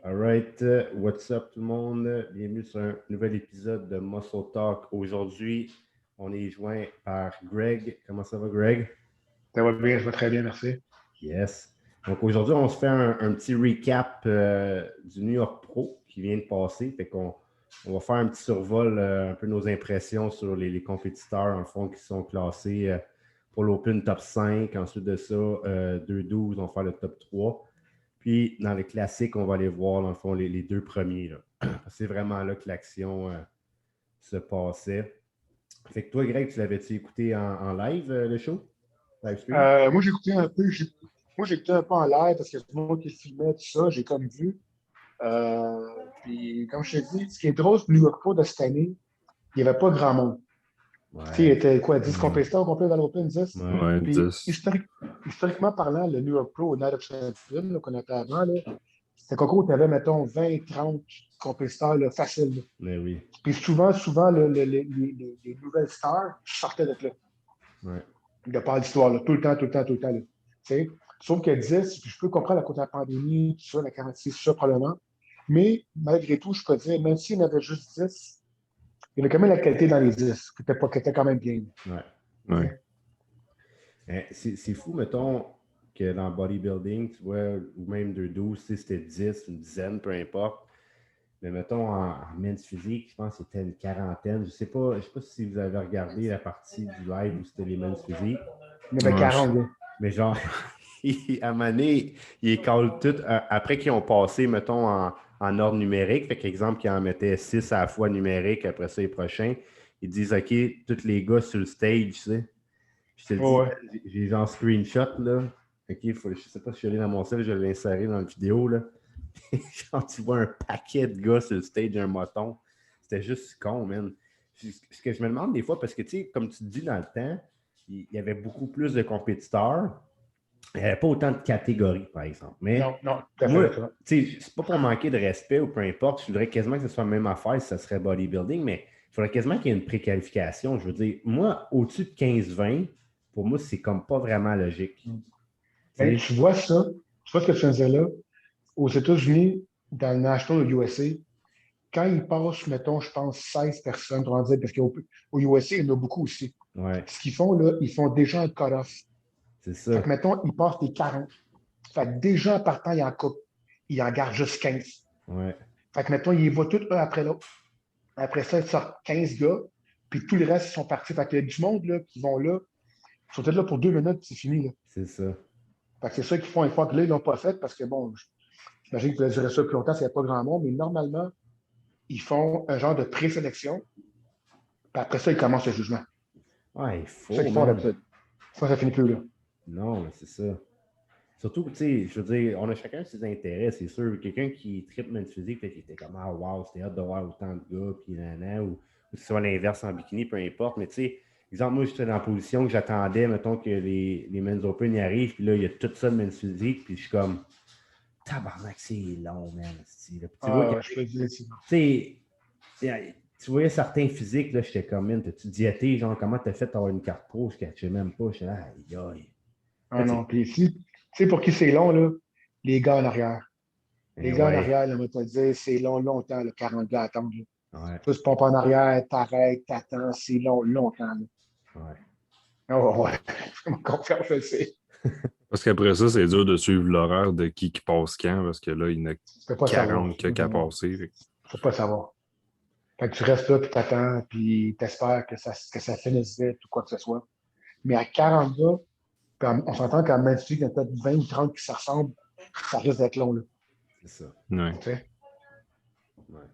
Alright, what's up tout le monde? Bienvenue sur un nouvel épisode de Muscle Talk. Aujourd'hui, on est joint par Greg. Comment ça va, Greg? Ça va bien, je vais très bien, merci. Yes. Donc aujourd'hui, on se fait un petit recap du New York Pro qui vient de passer. Fait qu'on va faire un petit survol, un peu nos impressions sur les compétiteurs, en fond, qui sont classés pour l'Open top 5. Ensuite de ça, 2-12, on va faire le top 3. Puis, dans les classiques, on va aller voir, dans le fond, les deux premiers. Là. C'est vraiment là que l'action se passait. Fait que toi, Greg, tu l'avais-tu écouté en live, le show? Live stream? Moi, j'ai écouté un peu en live parce que c'est moi qui filmais tout ça, j'ai comme vu. Puis, comme je te dis, ce qui est drôle, c'est New York Pro de cette année, il n'y avait pas grand monde. Tu sais, il Ouais. était quoi, 10 compétiteurs au complet dans l'Open, 10? Ouais. Ouais, Puis, 10. historiquement parlant, le New York Pro au Night of Champions, là, qu'on appelait avant, là, c'était un concours où tu avais, mettons, 20, 30 compétiteurs là, faciles. Là. Mais oui. Puis souvent les nouvelles stars sortaient de là. Ouais. De par l'histoire, là, tout le temps. Là. Sauf que 10, puis je peux comprendre à cause de la pandémie, tout ça, la quarantaine, tout ça, probablement. Mais malgré tout, je peux dire, même s'il y en avait juste 10, il y avait quand même la qualité dans les 10, qui était quand même bien. Ouais. C'est fou, mettons, que dans le bodybuilding, tu vois, ou même 2-12, c'était 10, une dizaine, peu importe. Mais mettons, en men's physique, je pense que c'était une quarantaine. Je ne sais pas si vous avez regardé la partie du live où c'était les men's physique. Il y avait 40, là. Mais genre, à un moment donné, ils collent tout, après qu'ils ont passé, mettons, en ordre numérique. Fait qu'exemple, qu'ils en mettaient 6 à la fois numérique, après ça, les prochains, ils disent, OK, tous les gars sur le stage, tu sais. Je te le dis, j'ai genre screenshot, là. OK, je sais pas si je suis allé dans mon sel, je vais l'insérer dans la vidéo, là. Genre, tu vois un paquet de gars sur le stage d'un moton. C'était juste con, man. Ce que je me demande des fois, parce que, tu sais, comme tu te dis dans le temps, il y avait beaucoup plus de compétiteurs. Il n'y avait pas autant de catégories, par exemple. Mais non, tout à moi, fait. tu sais, c'est pas pour manquer de respect ou peu importe. Je voudrais quasiment que ce soit la même affaire si ça serait bodybuilding, mais il faudrait quasiment qu'il y ait une préqualification. Je veux dire, moi, au-dessus de 15-20, pour moi, c'est comme pas vraiment logique. Ben, tu vois ça, tu vois ce que tu faisais là, aux États-Unis, dans le National USA, quand ils passent, mettons, je pense, 16 personnes, on va dire, parce qu'au USA, il y en a beaucoup aussi. Ouais. Ce qu'ils font, là, ils font déjà un cut-off. C'est ça. Fait que, mettons, ils passent les 40. Fait que déjà, en partant, ils en coupent. Ils en gardent juste 15. Ouais. Fait que, mettons, ils y vont tous un après l'autre. Après ça, ils sortent 15 gars, puis tout le reste, ils sont partis. Fait que du monde, là, qui vont là, ils sont peut-être là pour 2 minutes, puis c'est fini, là. C'est ça. Fait que c'est ça qu'ils font une fois que là, ils l'ont pas fait, parce que, bon, j'imagine qu'ils pouvaient durer ça plus longtemps s'il n'y a pas grand monde, mais normalement, ils font un genre de présélection, puis après ça, ils commencent le jugement. Ouais, il faut. C'est ça qu'ils font d'habitude. Ça finit plus là. Non, mais c'est ça. Surtout, tu sais, je veux dire, on a chacun ses intérêts, c'est sûr. Quelqu'un qui tripe men's physique, peut-être qu'il était comme, ah, wow, c'était hâte de voir autant de gars, puis nanana, ou que ce soit l'inverse en bikini, peu importe. Mais tu sais, exemple, moi, j'étais dans la position que j'attendais, mettons, que les men's open y arrivent, puis là, il y a tout ça de men's physique, puis je suis comme, tabarnak, c'est long, man. Tu vois, Je peux dire tu sais, tu voyais certains physiques, là, j'étais comme, man, t'as-tu diété, genre, comment t'as fait avoir une carte pro? Je ne catchais même pas, j'étais là, aïe, aïe. Ah non, puis ici, tu sais, pour qui c'est long, là, les gars en arrière. Les gars en Ouais. arrière, là, on va te dire, c'est long, longtemps, là, 40 gars à attendre. Ouais. Tu pompes en arrière, t'arrêtes, t'attends, c'est long, longtemps. Là. Ouais. Oh, ouais, ma confiance, je le sais. Parce qu'après ça, c'est dur de suivre l'horaire de qui passe quand, parce que là, il y en a Tu peux pas savoir. 40 qui a passé. Tu peux pas savoir. Fait que tu restes là, puis t'attends, puis t'espères que ça finisse vite ou quoi que ce soit. Mais à 40 gars, puis on s'entend qu'à même si il y en a peut-être 20 ou 30 qui se ressemblent, ça risque d'être long. Là. C'est ça. Ouais. Tu sais? Ouais.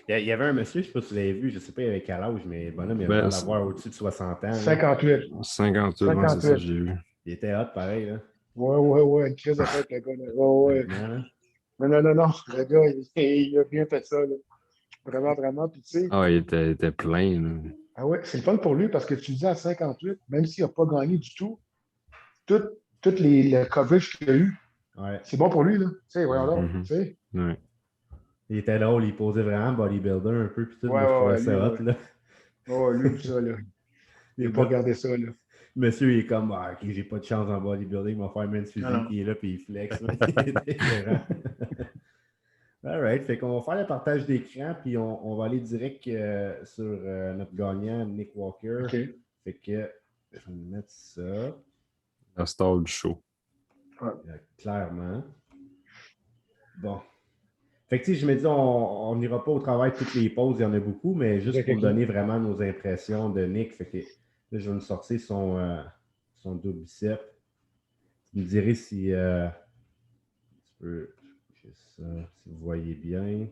Il y avait un monsieur, je ne sais pas si vous l'avez vu, je ne sais pas avec quel âge, mais le bonhomme, il avait l'air d'avoir au-dessus de 60 ans. Là. 58. 58, ouais, c'est ça, j'ai vu. Il était hot, pareil. Là. Ouais, une crise de tête, le gars. Là. Ouais. Non. Le gars, il a bien fait ça. Là. Vraiment. Puis, tu sais. Ah, il était plein. Là. Ah ouais, c'est le fun pour lui parce que tu dis à 58, même s'il n'a pas gagné du tout, tout le coverage qu'il a eu, c'est bon pour lui. Là. Tu sais, voyons donc. Tu sais. Ouais. Il était drôle, il posait vraiment bodybuilder un peu, puis tout, moi, je trouvais ça hot. Là. Oh, lui, tout ça, là. Il n'a pas regardé ça, là. Monsieur, il est comme, ah, ok, j'ai pas de chance en bodybuilding, il va faire men's physique, il est là, puis il flex. Il est différent. All right. Fait qu'on va faire le partage d'écran, puis on va aller direct sur notre gagnant, Nick Walker. OK. Fait que je vais mettre ça. La star du show. Clairement. Bon. Fait que tu sais, je me dis, on n'ira pas au travail toutes les pauses, il y en a beaucoup, mais juste pour donner vraiment nos impressions de Nick. Fait que là, je vais nous sortir son double bicep. Tu me dirais si tu peux. Ça, si vous voyez bien.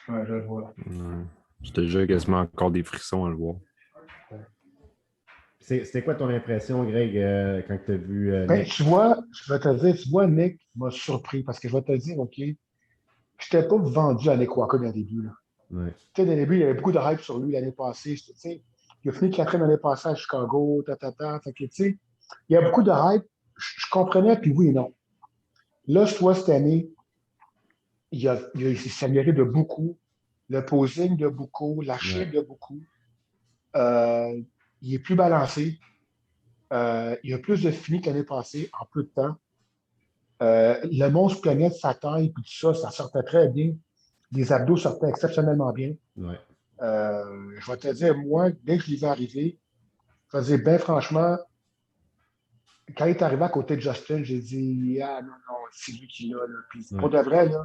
Ouais, je le vois. J'ai déjà quasiment encore des frissons à le voir. C'était quoi ton impression, Greg, quand tu as vu Ben, Nick? tu vois, je vais te dire, tu vois, Nick m'a surpris parce que je vais te dire, OK, je n'étais pas vendu à Nick Walker dans le début. Là. Ouais. Tu sais, dans le début, il y avait beaucoup de hype sur lui l'année passée. Tu sais, il a fini quatrième l'année passée à Chicago, Fait que, tu sais, il y a beaucoup de hype. Je comprenais, puis oui et non. Là, je vois cette année, il s'est amélioré de beaucoup. Le posing de beaucoup, la shape de beaucoup. Il est plus balancé. Il a plus de fini que l'année passée en peu de temps. Le monstre connaît sa taille et tout ça, ça sortait très bien. Les abdos sortaient exceptionnellement bien. Ouais. Je vais te dire, moi, dès que je l'ai vu arriver, je vais te dire, ben franchement, quand il est arrivé à côté de Justin, j'ai dit, ah non, non, c'est lui qui l'a. Là. Puis pour de vrai, là,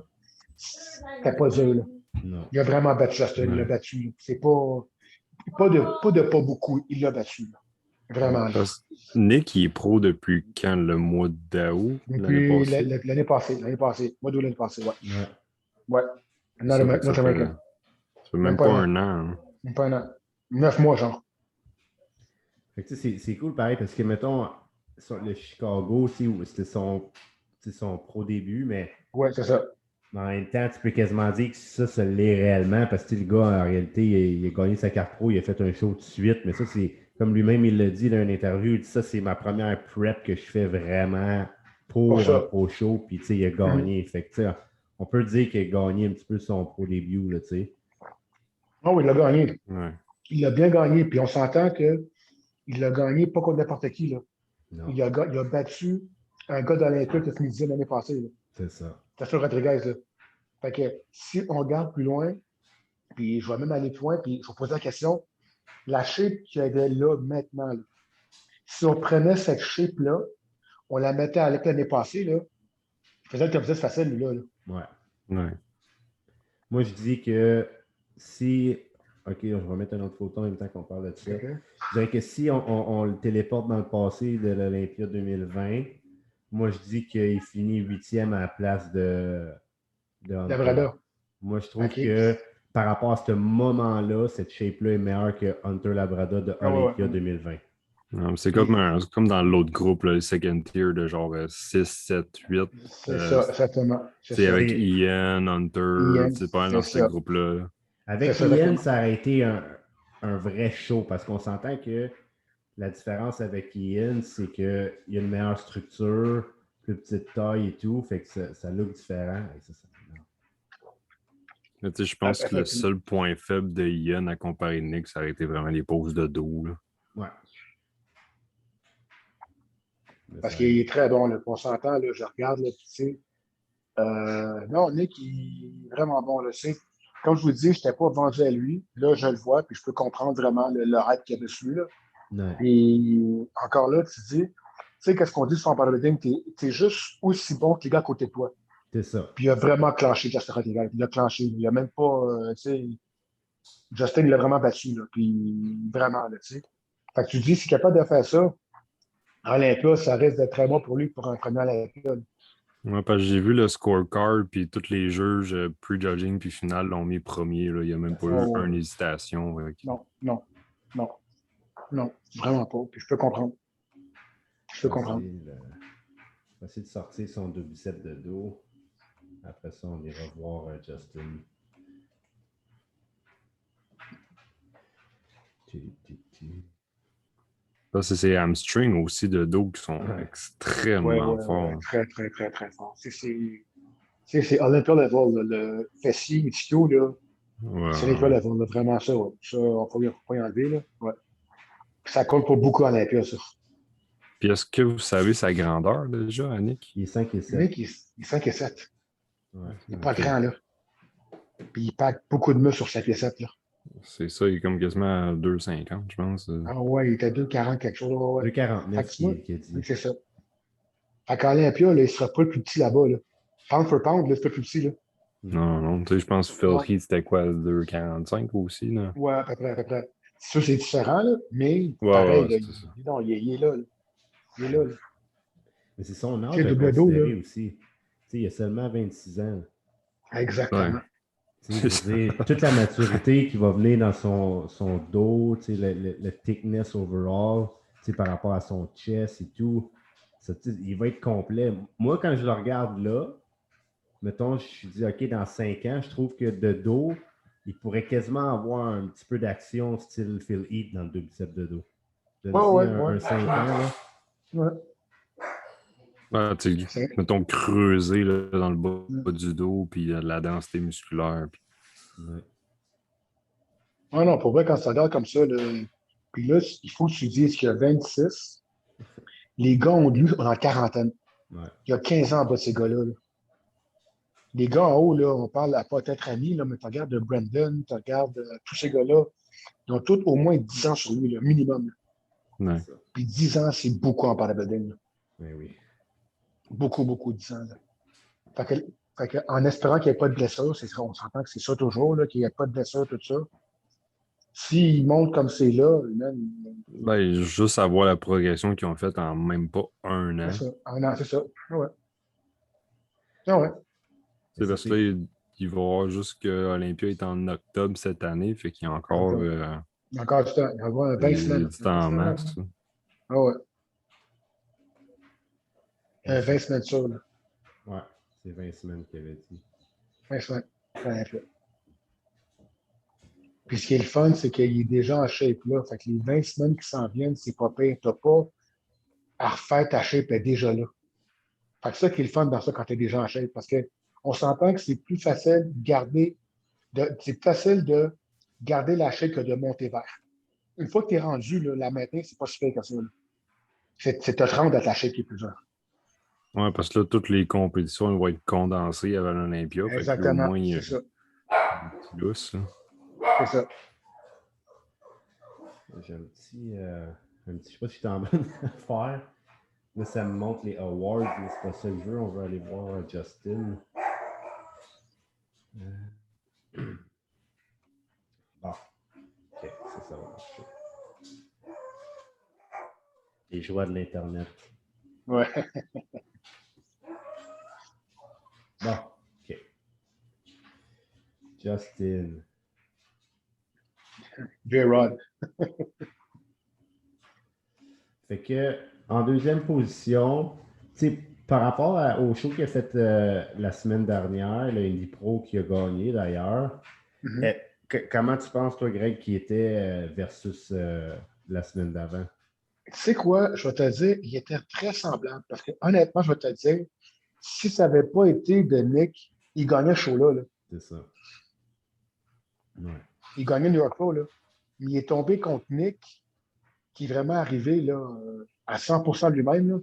c'était pas dur. Là. Non. Il a vraiment battu Justin, il l'a battu. Là. C'est pas beaucoup, il l'a battu. Là. Vraiment. Là. Nick, il est pro depuis quand? Le mois d'août? L'année Depuis passée? l'année passée, mois d'août l'année passée, ouais. Ouais. Ouais. Ça Nord-américain. fait même pas un an. Hein. Même pas un an. 9 mois, genre. Fait que, tu sais, c'est cool pareil parce que, mettons, sur le Chicago aussi, où c'était son pro début, mais Ouais, c'est ça. en même temps, tu peux quasiment dire que ça l'est réellement parce que le gars, en réalité, il a gagné sa carte pro, il a fait un show tout de suite, mais ça, c'est comme lui-même, il l'a dit dans une interview, il dit ça, c'est ma première prep que je fais vraiment pour un pro show, puis tu sais, il a gagné. Fait que, tu sais, on peut dire qu'il a gagné un petit peu son pro début, là, tu sais. Non, il l'a gagné. Ouais. Il l'a bien gagné, puis on s'entend qu'il l'a gagné pas contre n'importe qui, là. Non. Il a battu un gars d'Olympique qui a fini 10e l'année passée, là. C'est ça. C'est sûr, Rodriguez, là. Fait que si on regarde plus loin, puis je vais même aller plus loin, puis je vais poser la question, la shape qu'il y avait là maintenant, là, si on prenait cette shape-là, on la mettait à l'année passée, là, il faisait le top 10 facile, lui, là. Ouais. Moi, je dis que si. OK, je vais mettre une autre photo en même temps qu'on parle de ça. Okay. Je dirais que si on le téléporte dans le passé de l'Olympia 2020, moi, je dis qu'il finit 8e à la place de Hunter. Labrada. Moi, je trouve que par rapport à ce moment-là, cette shape-là est meilleure que Hunter Labrada de Olympia 2020. Non, c'est comme dans l'autre groupe, là, le second tier de genre 6, 7, 8. C'est ça, exactement. C'est avec Ian, Hunter, c'est pas dans ce groupe-là. Avec Ian, ça a été un vrai show parce qu'on s'entend que la différence avec Ian, c'est qu'il y a une meilleure structure, plus petite taille et tout, fait que ça look différent. Je pense que le seul point faible de Ian à comparer de Nick, ça aurait été vraiment les poses de dos. Là. Ouais. Parce qu'il est très bon, là. On s'entend, là, je regarde, là, tu sais. Non, Nick, il est vraiment bon, là. Comme je vous dis, je n'étais pas vendu à lui. Là, je le vois, puis je peux comprendre vraiment le hype qu'il y a dessus, là. Ouais. Et encore là, tu dis, tu sais, qu'est-ce qu'on dit sur Powerlifting? Tu es juste aussi bon que les gars à côté de toi. C'est ça. Puis il a vraiment clenché Justin Rodriguez. Il a clenché. Il a même pas, tu sais, Justin, il l'a vraiment battu, là. Puis vraiment, là, tu sais. Fait que tu dis, s'il est capable de faire ça, Olympia, ça risque d'être très bon pour lui pour un premier Olympia. Ouais, parce que j'ai vu le scorecard, puis tous les juges pre-judging puis final l'ont mis premier. Là. Il n'y a même pas eu une hésitation. Non, vraiment pas. Puis je peux comprendre. Je vais essayer de sortir son deux biceps de dos. Après ça, on ira voir Justin. Ça, c'est ses hamstrings aussi de dos qui sont extrêmement forts. Très, très, très, très forts. C'est Olympia level, le fessier, ischio, là. Ouais, c'est Olympia level, là, vraiment ça. Ouais. Ça, on ne peut pas y enlever. Là. Ouais. Ça compte pour beaucoup à Olympia, ça. Puis est-ce que vous savez sa grandeur déjà, Nick? Il est 5 et 7. Nick, il est 5 et 7. Ouais, il n'est pas grand, là. Puis il pack beaucoup de muscles sur sa piécette, là. C'est ça, il est comme quasiment à 2,50, je pense. Ah ouais, il était 2,40 quelque chose. Ouais, ouais. Fait 2,49 que tu vois, qui a dit. c'est ça. Fait qu'à Olympia, là, il sera pas le plus petit là-bas, là. Pound for pound, là, c'est pas le plus petit, là. Non, non, tu sais, je pense que Phil Non. Heath, c'était quoi, 2,45 aussi, là? Ouais, à peu près, à peu près. C'est sûr, c'est différent, là, mais Ouais, pareil, ouais, là, c'est ça. non, il est là, là. Il est là, là. Mais c'est son Tu âge sais, à double dos, là. considérer aussi. Tu sais, il a seulement 26 ans. Ouais, Exactement. Tu sais, c'est je ça. veux dire, toute la maturité qui va venir dans son dos, tu sais, le thickness overall, tu sais, par rapport à son chest et tout, ça, tu sais, il va être complet. Moi, quand je le regarde là, mettons, je dis, OK, dans 5 ans, je trouve que de dos, il pourrait quasiment avoir un petit peu d'action style Phil Heath dans le deux biceps de dos. Ouais, Donne-y ouais, un ouais. 5 ans, là. Ouais. Ouais, tu sais, C'est- mettons, creuser là, dans le Ouais. bas du dos, puis la densité musculaire. Puis... Ouais. Ah non, pour vrai, quand ça regarde comme ça, là, puis là, il faut que tu dises qu'il y a 26. Les gars ont de lui dans la quarantaine. Ouais. Il y a 15 ans en bas de ces gars-là, là. Les gars en haut, là, on parle à pas être amis, là, mais tu regardes Brandon, tu regardes tous ces gars-là, ils ont tous au moins 10 ans sur lui, là, minimum, là. C'est Ouais. ça. Puis 10 ans, c'est beaucoup en bodybuilding, là. Oui, oui. Beaucoup, beaucoup, 10 ans, là. Fait que, en espérant qu'il n'y ait pas de blessure, on s'entend que c'est ça toujours, là, qu'il n'y ait pas de blessure, tout ça. S'il monte comme c'est là, man, Ben, juste à voir la progression qu'ils ont faite en même pas un c'est an. ça. Ah non, c'est ça. Ah ouais. Ah ouais. Mais C'est ça, parce que c'est. là, il va y avoir juste que Olympia est en octobre cette année, fait qu'il y a encore Encore, encore du temps. Il va y avoir 20 il y a semaines. du 20 temps en semaines, là. masse. Ah ouais. Ouais, 20 semaines sûres, là. ouais, c'est 20 semaines qu'il avait dit. 20 semaines. Ouais, là. Puis ce qui est le fun, c'est qu'il est déjà en shape là. Fait que les 20 semaines qui s'en viennent, c'est pas pire. T'as pas à refaire ta shape, elle est déjà là. Fait que ça qui est le fun dans ça quand t'es déjà en shape. Parce que on s'entend que c'est plus facile de garder, c'est plus facile de garder la shape que de monter vers. Une fois que tu es rendu, là, la maintenance, c'est pas super que ça, là. C'est te rendre à ta shape qui est plus dur. Ouais, parce que là, toutes les compétitions elles vont être condensées avant l'Olympia. Fait que là, au Exactement, moins, il y a c'est ça. un petit lousse. Là. C'est ça. J'ai je sais pas si je suis en bonne affaire. Là, ça me montre les awards, mais c'est pas ça que je veux. On veut aller voir Justin. Bon, ok, ça va marcher. Les joies de l'Internet. Ouais. Bon, ok. Justin. J-Rod. Fait que, en deuxième position, tu sais, par rapport au show qu'il a fait la semaine dernière, le Indie Pro qui a gagné d'ailleurs, Mhm. eh, comment tu penses, toi, Greg, qui était versus la semaine d'avant? Tu sais quoi, je vais te dire, il était très semblable. Parce que honnêtement, je vais te dire, si ça n'avait pas été de Nick, il gagnait ce show-là, là. C'est ça. Ouais. Il gagnait New York Pro, là. Mais il est tombé contre Nick, qui est vraiment arrivé là, à 100% de lui-même, là.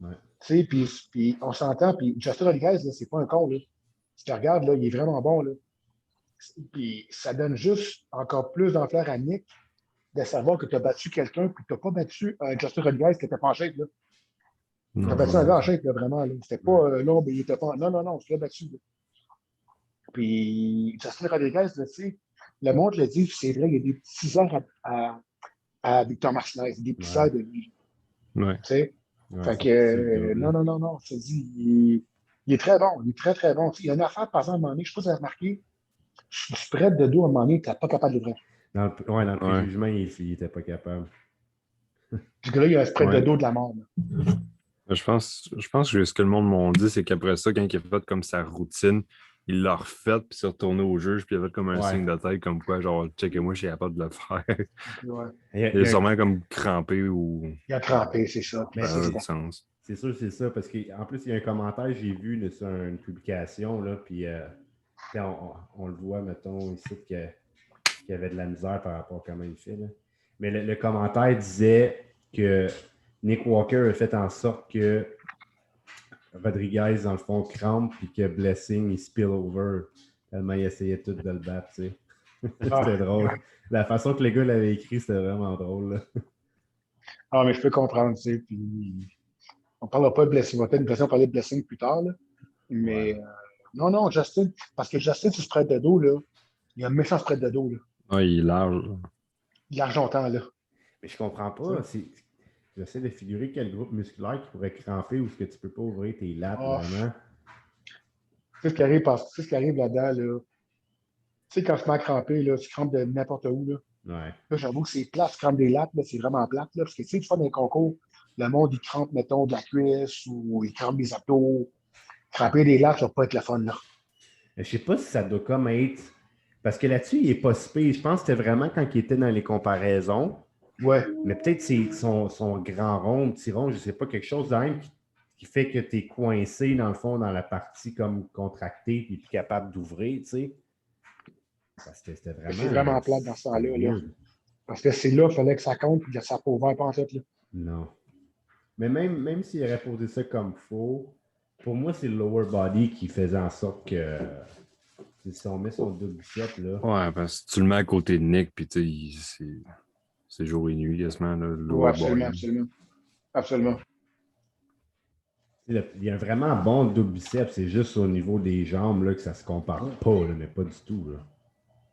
Ouais. Tu sais, puis on s'entend, puis Justin Rodriguez, là, c'est pas un con, là. Si tu regardes, là, il est vraiment bon, là. Puis ça donne juste encore plus d'ampleur à Nick de savoir que tu as battu quelqu'un, puis tu n'as pas battu un Justin Rodriguez qui était pas en shape, là. Tu as Non, battu un non. gars en shape, là, vraiment, là. C'était Ouais. pas long, mais il était pas. Non, non, non, tu l'as battu, là. Puis Justin Rodriguez, là, tu sais, le monde le dit, c'est vrai, il y a des petits airs à Victor Martinez, des petits airs Ouais. de lui. Ouais. Tu sais? Ouais, Fait c'est que, c'est le non, double. non, non, non, je te dis, il est très bon, il est très, très bon. Tu sais, il y a une affaire, par exemple, à un moment donné, je ne sais pas si vous avez remarqué, je spread de dos à un moment donné, tu n'es pas capable de l'ouvrir. Ouais, dans le Ouais. préjugement, il était pas capable. Puis que là, il y a un spread de Ouais. dos de la mort, là. Je pense que ce que le monde m'a dit, c'est qu'après ça, quand il a fait comme sa routine, il l'a refait, puis s'est retourné au juge, puis il a fait comme un Ouais. signe de tête, comme quoi, genre, checkez-moi, je suis capable de le faire. Ouais. Il Il y est a sûrement comme crampé ou Il a crampé, c'est ça. Puis mais ça a c'est du sens. c'est sûr, c'est ça, parce qu'en plus, il y a un commentaire, j'ai vu là, sur une publication, là, puis on le voit, mettons, ici, qu'il y avait de la misère par rapport à comment il fait. Là. Mais le commentaire disait que Nick Walker a fait en sorte que Rodriguez, dans le fond, crampe, puis que Blessing, il spill over. Tellement il essayait tout de le battre, tu sais. Ah, C'était drôle. La façon que le gars l'avait écrit, c'était vraiment drôle, là. ah, mais je peux comprendre, tu sais. Puis, on ne parlera pas de blessing. On va peut-être parler de blessing plus tard, là. Ouais. Mais non, non, Justin, parce que Justin, tu spread de dos, là. Il y a un méchant spread de dos, là. Ouais, il est large. Il argentin, là. Mais je comprends Tu sais. pas. J'essaie de figurer quel groupe musculaire qui pourrait cramper ou ce que tu peux pas ouvrir tes lattes, Ah, vraiment. c'est ce qui arrive, c'est ce qui arrive là-dedans, là. Tu sais, quand tu te mets à cramper, là, tu crampes de n'importe où, là. Ouais. Là, j'avoue que c'est plate, tu crampes des lattes, là, c'est vraiment plate, là. Parce que, tu sais, tu fais des concours, le monde, il crampe, mettons, de la cuisse ou il crampe des abdos. Cramper des lattes, ça va pas être le fun, là. Mais je sais pas si ça doit comme être. Parce que là-dessus, il est pas si pire. Je pense que c'était vraiment quand il était dans les comparaisons. Ouais. Mais peut-être c'est son grand rond, petit rond, je sais pas, quelque chose d'un qui fait que tu es coincé, dans le fond, dans la partie comme contractée et plus capable d'ouvrir, tu sais. Parce que c'était Mais c'est vraiment. vraiment plate dans ce C'était temps-là, là. weird. Parce que c'est là, il fallait que ça compte, puis que ça pas ouvert, pas en fait, là. Non. Mais même s'il aurait posé ça comme faux, pour moi, c'est le lower body qui faisait en sorte que si on met son double bicep, là. Ouais, parce que tu le mets à côté de Nick, puis tu sais, c'est jour et nuit, quasiment, là, le Oui, lower absolument, body. absolument. Absolument. Il y a un vraiment bon double bicep, c'est juste au niveau des jambes là, que ça se compare pas, là, mais pas du tout. Là.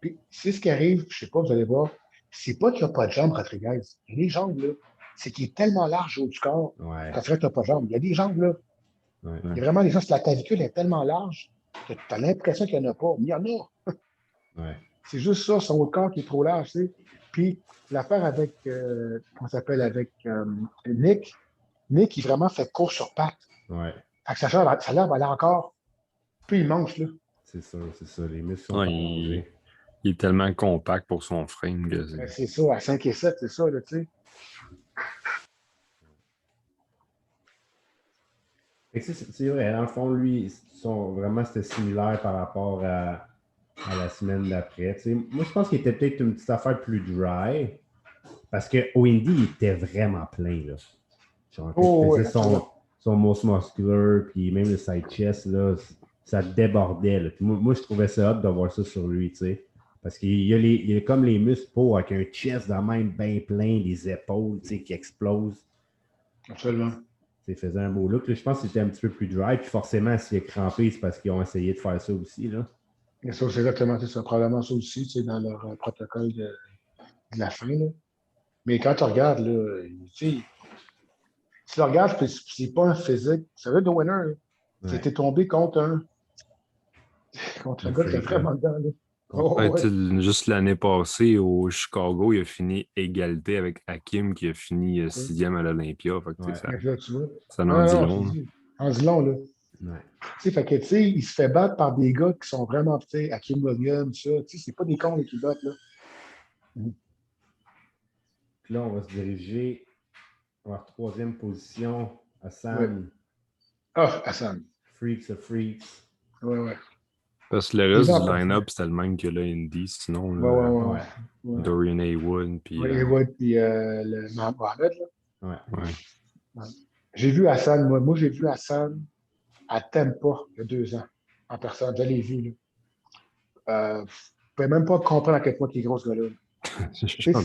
Puis, c'est ce qui arrive, je sais pas, vous allez voir, c'est pas qu'il n'y a pas de jambes, Rodriguez. Il y a des jambes, là. C'est qu'il est tellement large au haut du corps, Ouais, ça ferait que tu n'as pas de jambes. Il y a des jambes, là. ouais, Il y a vraiment des gens, si la clavicule est tellement large que tu as l'impression qu'il n'y en a pas. Mais il y en a. ouais. C'est juste ça, son haut de corps qui est trop large, tu sais. Puis, l'affaire avec, comment ça s'appelle, avec Nick, Nick, il vraiment fait course sur pattes. Ouais, Fait que sa lèvre, elle a encore. Puis il mange, là. c'est ça. Les muscles sont Ouais, allongés. il est tellement compact pour son frame que Ben, c'est ça, à 5 et 7, c'est ça, là, tu sais. Fait que c'est vrai, dans le fond, lui, vraiment c'était similaire par rapport à la semaine d'après. Tu sais, moi, je pense qu'il était peut-être une petite affaire plus dry. Parce qu'au Indy, il était vraiment plein. Là. Genre, quand il Oh, faisait ouais, absolument. son most muscular, puis même le side chest, là, ça débordait. Là. Puis moi, je trouvais ça hot de voir ça sur lui, tu sais. Parce qu'il y a comme les muscles pour avec un chest de même bien plein, les épaules, tu sais, qui explosent. Absolument. Il faisait un beau look. Là. Je pense que c'était un petit peu plus dry. Puis forcément, s'il est crampé, c'est parce qu'ils ont essayé de faire ça aussi. Là. Et ça, c'est exactement ça. Probablement ça aussi, tu sais, dans leur protocole de la fin, là. Mais quand tu regardes, là, tu sais, si tu regardes, c'est pas un physique. Ça veut dire winner, là. Ouais. C'était tombé contre un Un gars qui a freak, là. vraiment dedans, là. ouais, Oh, ouais. juste l'année passée au Chicago, il a fini égalité avec Hakim qui a fini sixième à l'Olympia. Fait que, tu Ouais. sais, Mais là, tu vois. ça Non, en dit non, non, je te long. dis. En dit long, là. Ouais. Tu sais, fait que, tu sais, il se fait battre par des gars qui sont vraiment, tu sais, Hakim Williams, ça. Tu sais, c'est pas des cons, là, qui battent, là. Puis là, on va se diriger en troisième position. Ouais. Hassan, Ah, Hassan. Freaks of Freaks. Ouais, ouais. Parce que le Les reste gens du parfaits. line-up, c'était le même que le Indy. Sinon, Ouais, ouais, là, ouais. Ouais. Ouais. Dorian Haywood, puis Ouais, Ewood, puis le Mohamed, là. Ouais. ouais. Ouais. J'ai vu Hassan, moi. Moi, j'ai vu Hassan à Tampa il y a 2 ans, en personne. Je l'ai vu, là. Je ne pouvais même pas comprendre à quel point il est gros, ce gars-là. Je Tu sais, chante pas.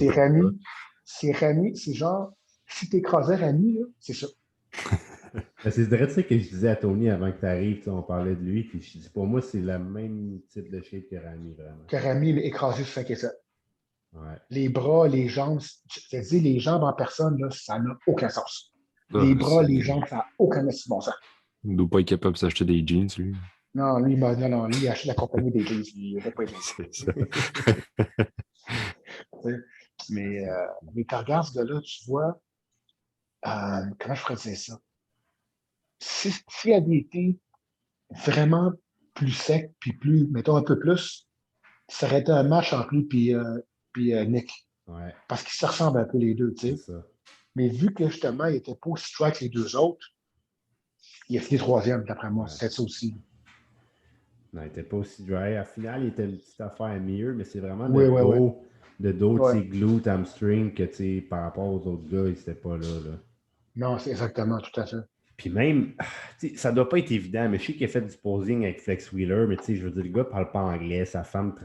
c'est Rami, c'est genre, si t'écrasais Rami, là, c'est ça. Ben, c'est vrai ça que je disais à Tony avant que tu arrives, on parlait de lui, puis je dis pour moi, c'est le même type de shape que Rami, vraiment. Que Rami, il a écrasé sur 5 et 7. Ouais. Les bras, les jambes, je te dis, les jambes en personne, là, ça n'a aucun sens. Les Ah, bras, les jambes, ça n'a aucun bon sens. il ne doit pas être capable de s'acheter des jeans, lui. Non, non, lui, il a acheté la compagnie des jeans, il n'avait pas aimé. C'est ça. Mais tu regardes ce gars-là, tu vois, comment je pourrais dire ça? S'il avait été vraiment plus sec, puis plus, mettons un peu plus, ça aurait été un match entre lui puis Nick. Ouais, Parce qu'ils se ressemblent un peu les deux, tu c'est sais. ça. Mais vu que justement, il était pas aussi strike que les deux autres, il a fini troisième, d'après moi. Ouais. C'est ça aussi. Non, il n'était pas aussi dry. À finale, il était une petite affaire mieux, mais c'est vraiment Oui, oui, oui. de dos, tu Ouais. sais, glute, hamstring, que tu sais, par rapport aux autres gars, il n'était pas là, là. Non, c'est exactement, tout à fait. Puis même, ça doit pas être évident, mais je sais qu'il a fait du posing avec Flex Wheeler, mais je veux dire, le gars parle pas anglais, sa femme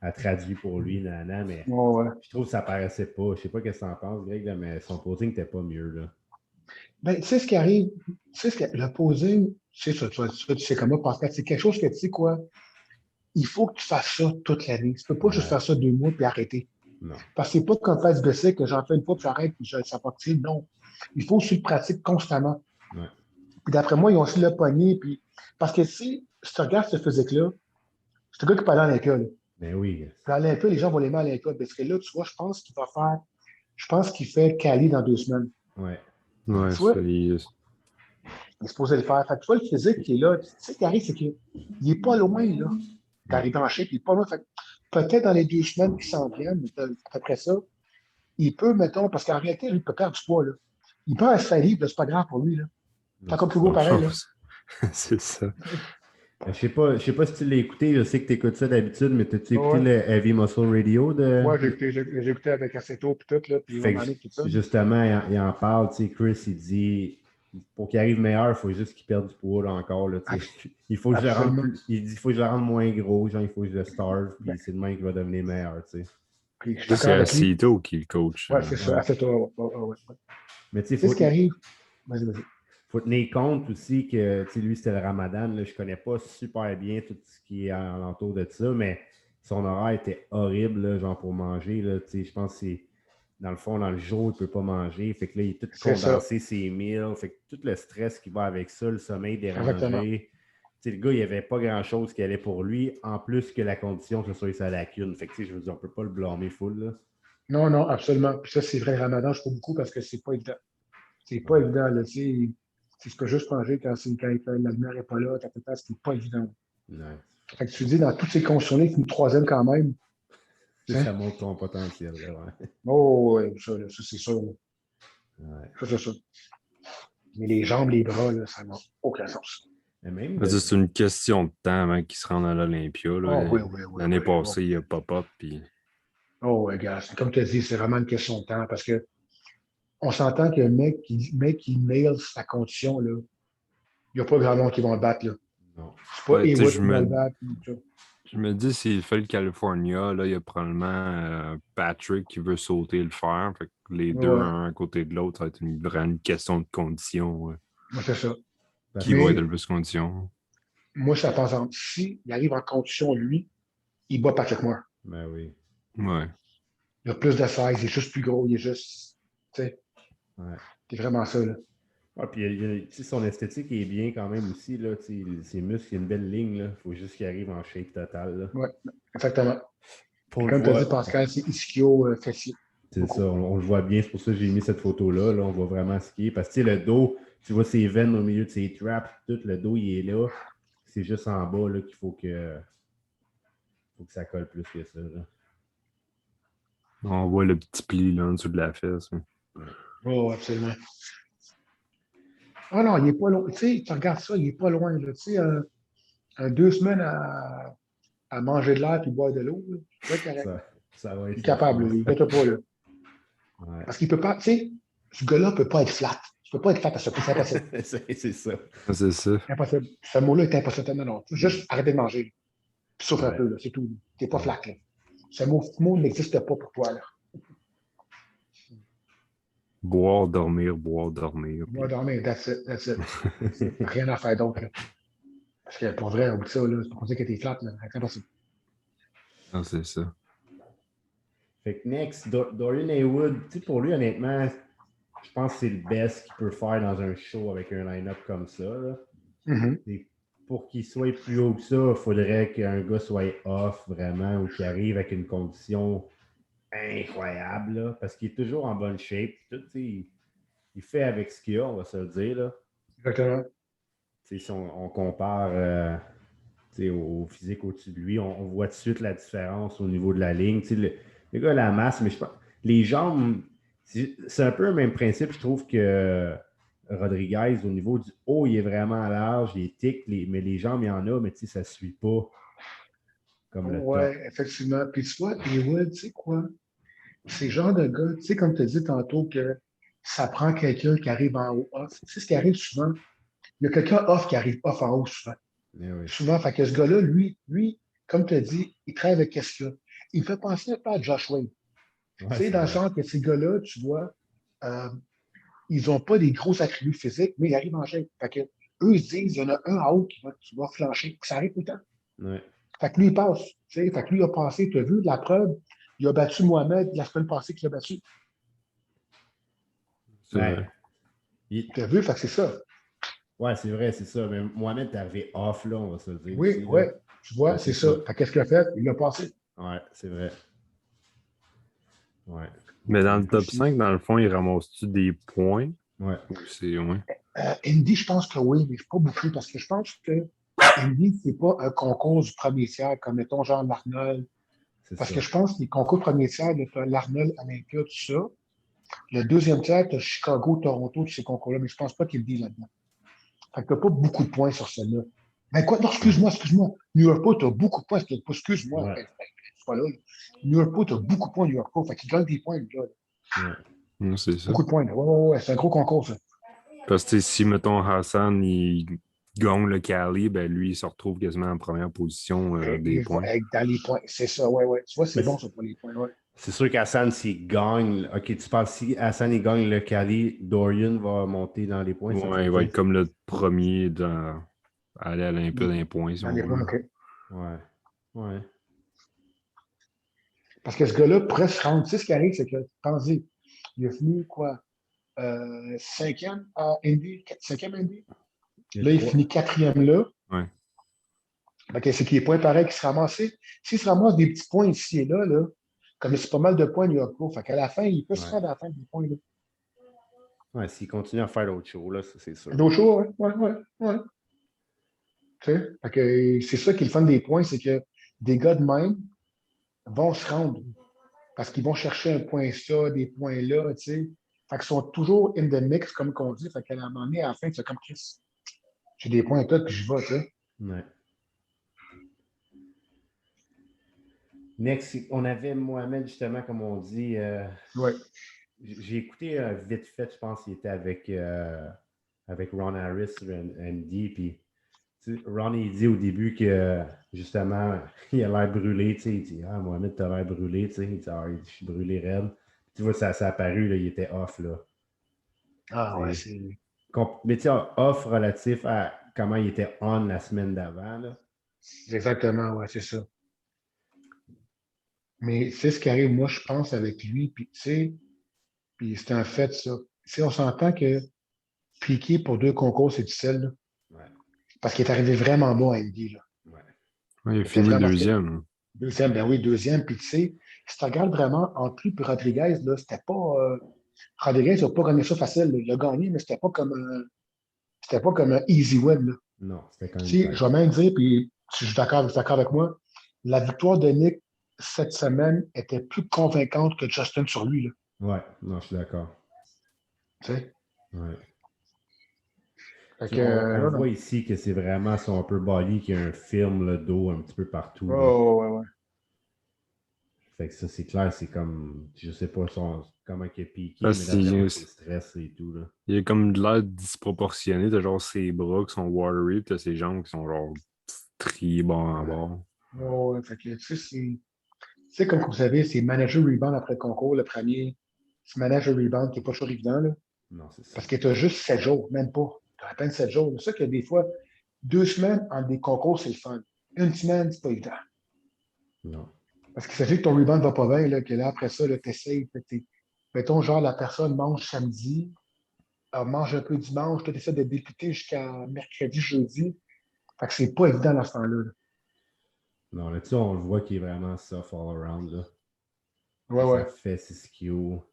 a traduit pour lui, mais Ouais, ouais. je trouve que ça paraissait pas. Je sais pas ce que tu en penses, Greg, là, mais son posing n'était pas mieux, là. Ben, tu sais ce qui arrive, le posing, tu sais comment, Pascal, c'est quelque chose que tu sais quoi, il faut que tu fasses ça toute l'année. Tu peux pas juste Ouais, faire ça 2 mois puis arrêter. non. Parce que c'est pas comme faire du basic que j'en fais une fois puis j'arrête puis ça partit. Non. Il faut que tu le pratiques constamment. Ouais. Puis d'après moi, ils ont aussi le poignet. Puis... Parce que si tu regardes ce physique-là, c'est un gars qui peut aller à l'Olympia. Mais oui. Puis à l'Olympia, les gens vont l'aimer à l'Olympia. Parce que là, tu vois, je pense qu'il fait Cali dans 2 semaines. Ouais. Ouais, Tu vois, ça, il est supposé le faire. Fait que tu vois, le physique qui est là, tu sais, ce qui arrive, c'est qu'il n'est pas loin, là. D'arriver en shape, il n'est pas loin. Fait que peut-être dans les 2 semaines qui s'en viennent, après ça, il peut, mettons, parce qu'en réalité, lui, il peut perdre du poids, là. Il peut rester livre, c'est pas grave pour lui, là. C'est Non, encore c'est plus beau ça. pareil, là. C'est ça. Je sais pas si tu l'as écouté, je sais que tu écoutes ça d'habitude, mais as-tu écouté Ouais. le Heavy Muscle Radio Ouais, j'ai écouté avec Aceto puis tout, là, puis Fait que Romanik, tout ça. justement, il en parle, Chris, il dit pour qu'il arrive meilleur, il faut juste qu'il perde du poids là, encore. Là, il faut que je le rende Absolument. plus. Il dit il faut que je le rende moins gros, genre il faut que je le starve, Ben, puis c'est le même qu'il va devenir meilleur, tu sais. puis je suis Ça, d'accord c'est avec lui. Aceto qui est le coach. Ouais, c'est ça, Ouais. Aceto. Ouais. Mais tu sais, Tu sais ce qui arrive? Vas-y. faut tenir compte aussi que lui, c'était le Ramadan. Là, je connais pas super bien tout ce qui est alentour de ça, mais son horaire était horrible, là, genre pour manger. Là, je pense que c'est dans le fond, dans le jour, il ne peut pas manger. Fait que là, il est tout C'est ça. condensé ses meals. Fait que tout le stress qui va avec ça, le sommeil Exactement. dérangé. Le gars, il n'y avait pas grand-chose qui allait pour lui, en plus que la condition que ce soit sa lacune. Fait que je veux dire, on ne peut pas le blâmer full. Là. Non, absolument. Puis ça, c'est vrai, le Ramadan, je trouve beaucoup parce que c'est pas évident. C'est pas Ouais. évident, là. Tu peux juste manger quand la lumière n'est pas là, c'est pas évident. Ouais. Fait que tu dis, dans toutes ces conditions-là, il faut une troisième quand même. Ça montre ton potentiel. Là, ouais. Oh, ouais, ça c'est sûr. Là. Ouais. Ça, c'est sûr. Mais les jambes, les bras, là, ça n'a aucun sens. Mais même C'est une question de temps avant qu'il se rende à l'Olympia. Oh, oui. L'année passée, il a pop-up. Puis... Oh, ouais, gars, comme tu as dit, c'est vraiment une question de temps parce que on s'entend que le mec qui nail sa condition, là, il n'y a pas grand monde qui vont le battre, là. non. C'est pas Haywood je qui va le battre. me dis, s'il fait le California, là, il y a probablement Patrick qui veut sauter le faire. Fait que les deux, Ouais, un à côté de l'autre, ça va être une question de condition. moi, c'est ça. Qui Mais va être le plus condition? moi, ça pense en si il arrive en condition, lui, il bat Patrick Moore. Ben oui. Ouais. Il a plus de size, il est juste plus gros, il est juste. Tu sais, Ouais. c'est vraiment ça, là. Ah, puis son esthétique est bien quand même aussi. Là, ses muscles, il y a une belle ligne. Il faut juste qu'il arrive en shape totale. Là. Ouais, exactement. Pour Et le comme tu as dit, voir. Pascal, c'est ischio fessier. C'est Beaucoup. ça, on le voit bien. C'est pour ça que j'ai mis cette photo-là. Là, on voit vraiment ce qui est. Parce que le dos, tu vois ses veines au milieu de ses traps, tout le dos, il est là. C'est juste en bas là, qu'il faut que ça colle plus que ça. Là. On voit le petit pli là, en dessous de la fesse. Ouais. Oh, absolument. Ah non, il n'est pas loin. Tu sais, tu regardes ça, il n'est pas loin. Là. Tu sais, 2 semaines à manger de l'air et boire de l'eau, là, il va être correct. Ça va Il est être ça, je capable, là, pense. il ne pas. Là. Ouais. Parce qu'il ne peut pas, tu sais, ce gars-là ne peut pas être flat. Il ne peut pas être flat à ce prix, c'est impossible. c'est ça. C'est ça. Impossible. Ce mot-là est impossible. Non. Juste arrêter de manger. Puis souffre un Ouais. peu, là, c'est tout. Tu n'es pas flat. Là. Ce mot n'existe pas pour toi. Là. Boire, dormir, boire, dormir. Moi, dormir, that's it. Rien à faire d'autre. Là. Parce que pour vrai, au bout de ça, là, c'est pour dire que tu es flat. Là. C'est impossible. Ah, c'est ça. Fait que next, Dorian Haywood, pour lui, honnêtement, je pense que c'est le best qu'il peut faire dans un show avec un line-up comme ça. Là. Mm-hmm. Pour qu'il soit plus haut que ça, il faudrait qu'un gars soit off vraiment ou qu'il arrive avec une condition incroyable. Là, parce qu'il est toujours en bonne shape. Tout, il fait avec ce qu'il a, on va se le dire. Là. Exactement. Si on compare au physique au-dessus de lui, on voit tout de suite la différence au niveau de la ligne. Le gars a la masse, mais je pense les jambes, c'est un peu le même principe, je trouve, que Rodriguez, au niveau du haut, il est vraiment large, il est tic, mais les jambes, il y en a, mais ça ne suit pas comme le Ouais, top. effectivement. Puis tu vois, Haywood, tu sais quoi? C'est le genre de gars, tu sais, comme tu as dit tantôt, que ça prend quelqu'un qui arrive en haut off. Tu sais ce qui arrive souvent? Il y a quelqu'un off qui arrive off en haut souvent. Eh oui. Souvent, fait que ce gars-là, lui, comme tu as dit, il travaille avec qu'est-ce qu'il a. Il me fait penser un peu à Josh Wayne. Tu Ouais, sais, c'est dans le vrai. sens que ces gars-là, tu vois, euh, ils n'ont pas des gros attributs physiques, mais ils arrivent en shape. Fait que eux, ils se disent, il y en a un en haut qui va flancher. Puis ça arrive tout le temps. Ouais, Fait que lui, il passe. Tu sais, fait que lui, il a passé, tu as vu, la preuve, il a battu Mohamed la semaine passée qu'il a battu. C'est ouais. vrai. Tu as vu, fait que c'est ça. Ouais, c'est vrai, c'est ça. Mais Mohamed est arrivé off, là, on va se le dire Oui, aussi. oui, Là. tu vois, Ouais, c'est c'est ça. ça. Fait qu'est-ce qu'il a fait? Il l'a passé. Ouais, c'est vrai. Ouais. Mais dans le top Aussi. 5, dans le fond, il ramasse-tu des points? Ouais. Ou c'est. Ouais. Indy, je pense que oui, mais pas beaucoup, parce que je pense que Indy, c'est pas un concours du premier tiers, comme mettons genre l'Arnold. C'est Parce ça. que je pense que les concours premier tiers, tu as l'Arnold, Olympia, tout ça. Le deuxième tiers, tu as Chicago, Toronto, tous ces concours-là, mais je pense pas qu'il y ait là-dedans. Fait que tu n'as pas beaucoup de points sur celle-là. Mais quoi? Non, excuse-moi. New York Post, tu as beaucoup de points. Excuse-moi. Ouais. C'est pas là. New York Post, tu as beaucoup de points, New York Post. Fait qu'il gagne des points, là. Ouais, c'est ça. Beaucoup de points, là. Ouais. C'est un gros concours, ça. Parce que si, mettons, Hassan, il gagne le Cali, ben lui, il se retrouve quasiment en première position des points. Dans les points. C'est ça, ouais. Tu vois, c'est Mais bon, ça, pour les points, ouais. c'est sûr qu'Hassan, s'il gagne, OK, tu penses si Hassan il gagne le Cali, Dorian va monter dans les points, ça tu Ouais, il veux va dire? être comme le premier à aller à l'Olympia d'un point, si Dans on les points, veut. OK. Ouais. Ouais. Parce que ce gars-là pourrait se rendre. Tu sais, ce qui arrive, c'est que, pensez, il a fini quoi? Cinquième à Indy? Cinquième à Indy? Il y a Là, il trois. finit quatrième là. Ouais. OK, c'est que les points pareils qui se ramassent. S'il se ramasse des petits points ici et là, comme c'est pas mal de points New York Pro, fait qu'à la fin, il peut se Ouais. rendre à la fin des points. Là. Ouais, s'il continue à faire d'autres choses, là, ça, c'est sûr. D'autres choses, ouais. Tu sais, fait que c'est ça qui est le fun des points, c'est que des gars de même vont se rendre parce qu'ils vont chercher un point ça, des points là, tu sais. Fait qu'ils sont toujours in the mix, comme on dit. Fait qu'à un moment donné, à la fin, c'est comme Chris. J'ai des points là, puis je vais, tu sais. Ouais. Next, on avait Mohamed, justement, comme on dit. Ouais. J'ai écouté vite fait, je pense qu'il était avec Ron Harris sur ND. Puis Ron, il dit au début que justement, il a l'air brûlé. Il dit Ah, Mohamed, t'as l'air brûlé. Il dit Ah, je suis brûlé raide. Tu vois, ça a apparu, là, il était off. Là. Ah ouais, T'sais, c'est. mais tu sais, off relatif à comment il était on la semaine d'avant. Là. Exactement, ouais, c'est ça. Mais c'est ce qui arrive, moi, je pense, avec lui, puis tu sais, puis c'est un fait, ça. Tu sais, on s'entend que Piqué pour deux concours, c'est difficile, là, Ouais, parce qu'il est arrivé vraiment bon à Indy, là. ouais, Ouais, il a Il était fini vraiment deuxième. deuxième, ben oui, deuxième, puis tu sais, si tu regardes vraiment entre lui et Rodriguez, là, c'était pas. Rodriguez n'a pas gagné ça facile, là. Il a gagné, mais c'était pas comme un easy win, là. non, c'était quand même Tu sais, tight. je vais même dire, puis si je suis d'accord avec moi, la victoire de Nick cette semaine était plus convaincante que Justin sur lui, là. Ouais, non, je suis d'accord. Tu sais? Ouais. Fait Tu que, on non. voit ici que c'est vraiment son upper body qui a un film, le dos un petit peu partout. Là. Oh, ouais. Fait que ça, c'est clair, c'est comme, je sais pas comment il est piqué, mais Parce d'après qu'il moi, c'est stress et tout. Là. il a comme de l'air disproportionné. T'as genre ses bras qui sont watery, puis t'as ses jambes qui sont genre triées bord en Ouais. bord. Oh, ouais. Fait que, tu sais, tu sais, comme vous savez, c'est manager rebound après le concours, le premier. C'est manager rebound qui n'est pas toujours évident, là. Non, c'est ça. Parce que tu as juste 7 jours, même pas. Tu as à peine 7 jours. C'est ça que des fois, 2 semaines en des concours, c'est le fun. Une semaine, c'est pas évident. Non. Parce qu'il s'agit que ton rebound va pas bien, là, que là, après ça, tu essaies. Mettons, genre, la personne mange samedi, elle mange un peu dimanche, tu essaies de débuter jusqu'à mercredi, jeudi. Fait que c'est pas évident dans ce temps-là. Là. Non, là-dessus, on le voit qu'il est vraiment soft all around. Là. Ouais. Sa fesse ischio,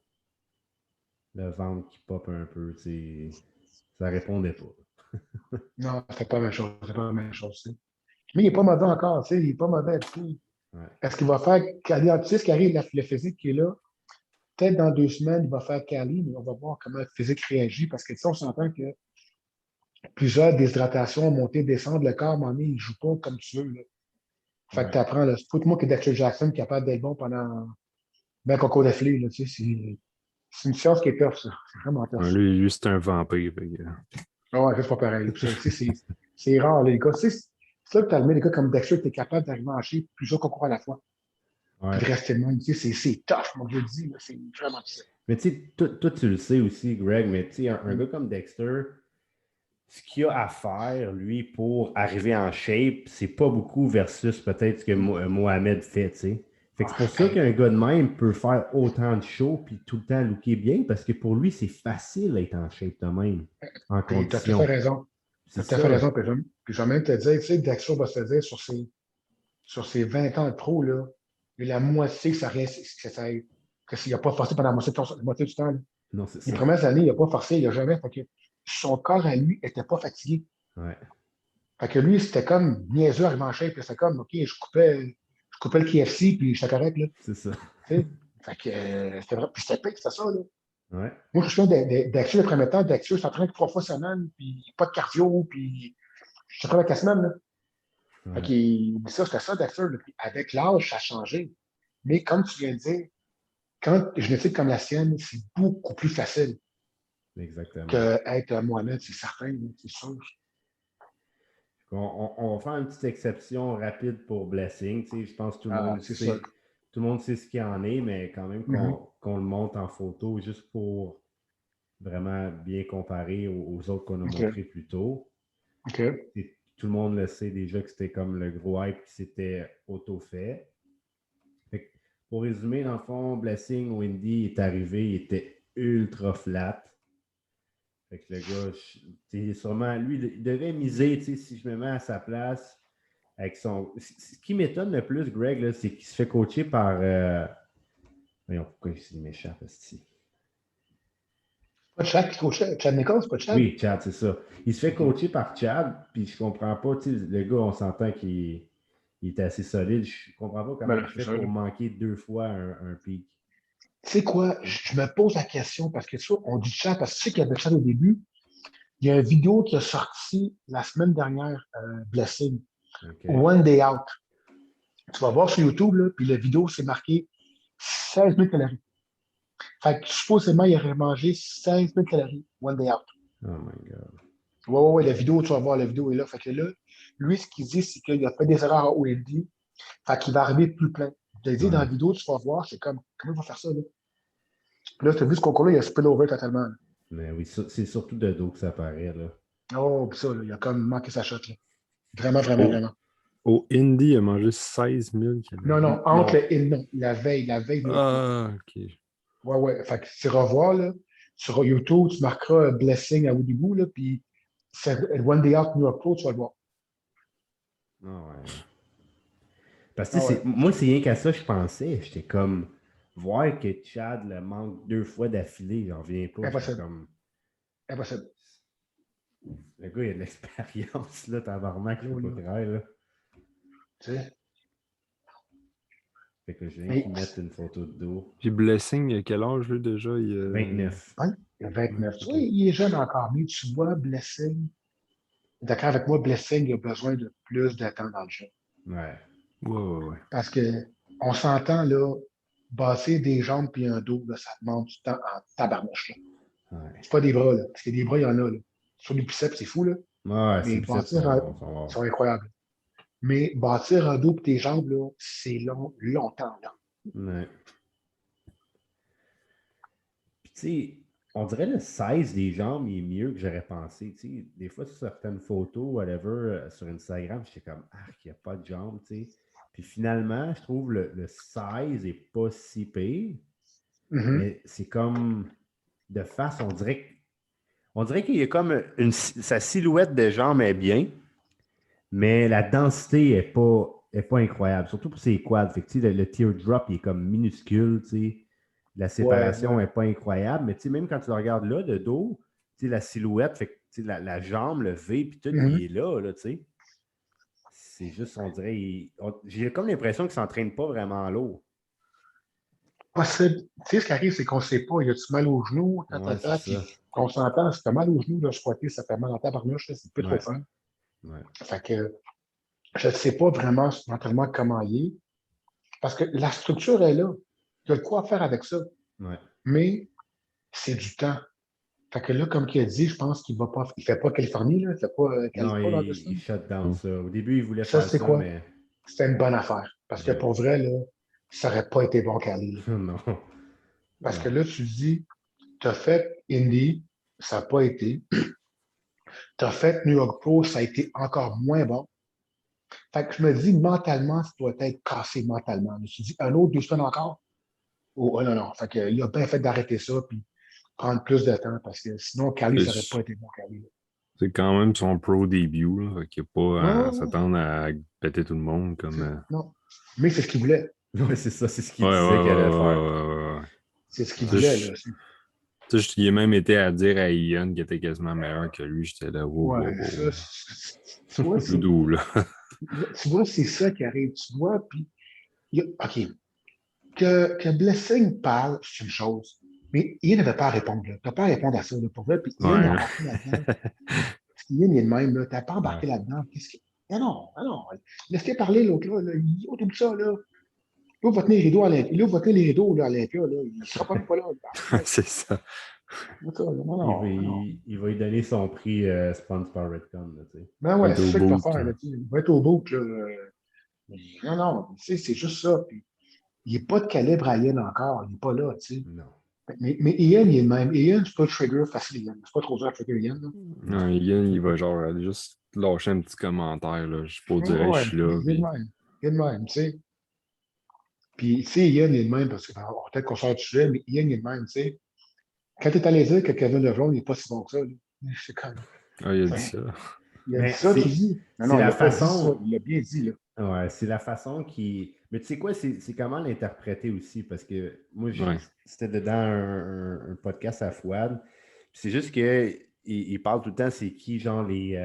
le ventre qui pop un peu, ça répondait pas. Non, c'est pas la même chose. C'est pas la même chose. Tu sais. Mais il n'est pas mauvais encore, tu sais, il n'est pas mauvais du tout. Ouais. Est-ce qu'il va faire Cali? Tu sais ce qui arrive, le physique qui est là? Peut-être dans 2 semaines, il va faire Cali, mais on va voir comment le physique réagit parce que tu sais, on s'entend que plusieurs déshydratations, montées, descendre, le corps, à un moment donné, il ne joue pas comme tu veux. Là. Fait que Ouais. tu apprends, c'est pas tout le monde que Dexter Jackson est capable d'être bon pendant ben concours d'affilée, là, tu sais, c'est une science qui est tough, ça. C'est vraiment tough. Ouais, lui c'est un vampire. Ah ouais, c'est pas pareil. C'est rare, les gars. C'est là que tu as les gars comme Dexter, tu es capable d'arriver à enchaîner plusieurs concours à la fois. Ouais. Puis de rester de même. C'est tough, mon Dieu dit. C'est vraiment difficile. Mais tu sais, toi, tu le sais aussi, Greg, mais tu sais, un gars comme Dexter, ce qu'il a à faire, lui, pour arriver en shape, c'est pas beaucoup versus peut-être ce que Mohamed fait, tu sais. Fait que c'est pour ça qu'un gars de même peut faire autant de shows puis tout le temps looker bien, parce que pour lui, c'est facile d'être en shape de même, en Puis tu as tout à fait condition. raison. Tu C'est as tout à fait ça. raison. Puis je vais même te dire, tu sais, Dexter va se dire sur ses 20 ans de pro, là, il y a la moitié que ça reste, que s'il n'a pas forcé pendant la moitié du temps. Là. Non, c'est Les ça. premières années, il n'a pas forcé, il n'a jamais. Fait que son corps à lui n'était pas fatigué. Ouais, Fait que lui, c'était comme niaiseux arrivé en shape. C'était comme, OK, je coupais le KFC, puis j'étais correct. Là, c'est ça. tu sais. Fait que c'était vrai. Puis c'était pire, c'était ça. Là. Ouais. Moi, je me souviens d'Axel le premier temps. D'Axel, s'entraînait 3 fois semaine, puis pas de cardio, puis je te prends la semaine. Là. Fait Ouais. que ça, c'était ça, Dexter. Puis avec l'âge, ça a changé. Mais comme tu viens de dire, quand génétique comme la sienne, c'est beaucoup plus facile Exactement. qu'être Mohamed, c'est certain, c'est sûr. On va faire une petite exception rapide pour Blessing. Tu sais, je pense que C'est sûr. tout le monde sait ce qu'il en est, mais quand même Mhm. qu'on le monte en photo juste pour vraiment bien comparer aux autres qu'on a OK. montrés plus tôt. OK. Et tout le monde le sait déjà que c'était comme le gros hype qui s'était auto-fait. Fait que, pour résumer, dans le fond, Blessing, Wendy est arrivé, il était ultra flat. Fait que le gars, sûrement, lui, il devait miser, si je me mets à sa place, avec son. Ce qui m'étonne le plus, Greg, là, c'est qu'il se fait coacher par. Voyons, pourquoi il m'échappe, ici. Pas Chad qui coachait. Chad Nichols, c'est pas Chad? Oui, Chad, c'est ça. Il se fait OK. coacher par Chad, puis je comprends pas, le gars, on s'entend qu'il est assez solide. Je comprends pas comment Ben il là, c'est fait ça. pour manquer 2 fois un pic. Tu sais quoi? Je me pose la question parce que ça, on dit Chad parce que tu sais qu'il y avait Chad au début. Il y a une vidéo qui a sorti la semaine dernière, Blessing, OK. One Day Out. Tu vas voir sur YouTube, là, puis la vidéo, c'est marqué 16 000 calories. Fait que supposément, il aurait mangé 16 000 calories, One Day Out. Oh my God. Ouais, la vidéo, tu vas voir, la vidéo est là. Fait que là, lui, ce qu'il dit, c'est qu'il a fait des erreurs à OLD. Fait qu'il va arriver plus plein. Je te dis, dans la Ouais. vidéo, tu vas voir, c'est comme, comment il va faire ça, là? Puis là, tu as vu ce concours-là, il a spillover totalement. Là. Mais oui, c'est surtout de dos que ça paraît, là. Oh, puis ça, là, il a comme manqué sa shot, là. Vraiment, vraiment, Au, vraiment. au Indie, il a mangé 16 000 Non, calories. non, entre non, la veille de. Ah, ok. Ouais. Fait que c'est revoir, là. Sur YouTube, tu marqueras Blessing à Woodibou, là, puis c'est One Day Out New York Pro, tu vas le voir. Ah ouais. Parce que Ah ouais, moi, c'est rien qu'à ça, je pensais. J'étais comme, voir que Chad le manque 2 fois d'affilée, j'en reviens pas. J'étais impossible. comme, Impossible. le gars, il a de l'expérience, là, tabarnak, je Là, peux pas là. traire, là. Tu sais. Fait que je viens Mais qu'ils mettent une photo de dos. Puis Blessing, il a quel âge, lui, déjà? 29. ouais, il a 29. Tu vois, Ok. il est jeune encore, mais tu vois, Blessing. D'accord avec moi, Blessing, il a besoin de plus de temps dans le jeu. Ouais. Ouais. Parce que on s'entend, là, bâtir des jambes puis un dos, là, ça demande du temps en tabarnouche. Là. Ouais. C'est pas des bras, là. Parce que des bras, il y en a, là. Sur les biceps, c'est fou, là. Ouais, ses Mais biceps bâtir un. sont Ils sont incroyables. Mais bâtir un dos et tes jambes, là, c'est long, longtemps, là. ouais. Puis, tu sais, on dirait le size des jambes, il est mieux que j'aurais pensé. Tu sais, des fois, sur certaines photos, whatever, sur Instagram, j'étais comme, ah, il n'y a pas de jambes, tu sais. Puis finalement, je trouve le size n'est pas si pire, Mhm. mais c'est comme de face, on dirait qu'il y a comme sa silhouette de jambes est bien, mais la densité est pas incroyable, surtout pour ses quads. Fait que, tu sais, le teardrop, il est comme minuscule, tu sais. La séparation Ouais. n'est pas incroyable, mais tu sais, même quand tu le regardes là, de dos, tu sais, la silhouette, fait que, tu sais, la jambe, le V, puis tout, il Mhm. est là, tu sais. C'est juste, on dirait, j'ai comme l'impression qu'il ne s'entraîne pas vraiment lourd. Possible. Tu sais, ce qui arrive, c'est qu'on ne sait pas. Y a-tu mal au genou? Ouais, c'est Puis ça. on s'entend, si t'as mal au genou, de squatter, ça fait mal en tabarnouche, là, c'est plus trop Ouais, fun. ouais, Fait que je ne sais pas vraiment l'entraînement comment il est. Parce que la structure est là. Il y a de quoi faire avec ça. ouais. Mais c'est du temps. Fait que là, comme il a dit, je pense qu'il va pas. Il fait pas Californie, là. Il fait pas Non, Californie dans 2 semaines. il shut down ça. Au début, il voulait Ça, faire c'est ça, quoi? mais C'était une bonne affaire. Parce que ouais. pour vrai, là, ça n'aurait pas été bon, Cali, là. Non. Parce que Non. là, tu dis, tu as fait Indy, ça n'a pas été. Tu as fait New York Pro, ça a été encore moins bon. Fait que je me dis, mentalement, ça doit être cassé mentalement. Je me suis dit, un autre 2 semaines encore? Oh, non, non. Fait que, il a bien fait d'arrêter ça puis prendre plus de temps parce que sinon, Cali, ça n'aurait pas été bon, Cali. C'est quand même son pro début, là. Fait qu'il n'y a pas à Non, s'attendre à péter tout le monde comme. non. Mais c'est ce qu'il voulait. Ouais, c'est ça, c'est ce Ouais, qu'il ouais, disait ouais, qu'il allait ouais, faire. ouais, ouais, ouais. C'est ce qu'il Tu voulait, sais, là. il a même été à dire à Ian qu'il était quasiment meilleur que lui. J'étais là, wow, wow, Ouais, wow. tu vois, Plus doux, là. tu vois, c'est ça qui arrive. Tu vois, puis, OK, que Blessing parle, c'est une chose. Mais Ian n'avait pas à répondre, là. Tu n'as pas à répondre à ça, là, pour vrai. Puis Ian est Ouais. embarqué là-dedans. Ian, il est le même, là. Tu n'as pas Ouais. embarqué là-dedans. Qu'est-ce que. Non, non, non, non. Laissez parler l'autre, là. Il dit, oh, tout ça, là. Il va tenir les rideaux à l'Olympia. Il va tenir les rideaux là, à l'Olympia, là. Il ne sera pas même pas là. C'est ça. Non, non, Il va, non, non. il va lui donner son prix sponsor par Redcon, là, tu sais. Ben Il ouais, est c'est au ça qu'il va bout. faire, là. Il va être au bout, là. Non, non, tu sais, c'est juste ça. Puis, il n'est pas de calibre à Ian encore. Il n'est pas là, tu sais. Non. Mais Ian, il est le même. Ian, c'est pas le trigger facile, Ian. C'est pas trop dur à trigger Ian, là. Non. Ouais, Ian, il va genre aller juste lâcher un petit commentaire, là, juste pour dire, hey, je Ouais, suis là. il est le Puis... même. Il est le même, tu sais. Puis, tu sais, Ian est le même, parce que peut-être qu'on sort du sujet, mais Ian est le même, tu sais. Quand tu es allé dire que Kevin Levrone n'est pas si bon que ça, là, c'est comme. Ah, il a dit Enfin, ça. il a dit Mais ça, tu dis. Non, c'est non, il la n'a pas dit ça. façon. Il l'a bien dit, là. Ouais, c'est la façon qui. Mais tu sais quoi, c'est comment l'interpréter aussi, parce que moi, Ouais. c'était dedans un podcast à Fouad. Puis c'est juste que il parle tout le temps, c'est qui, genre, les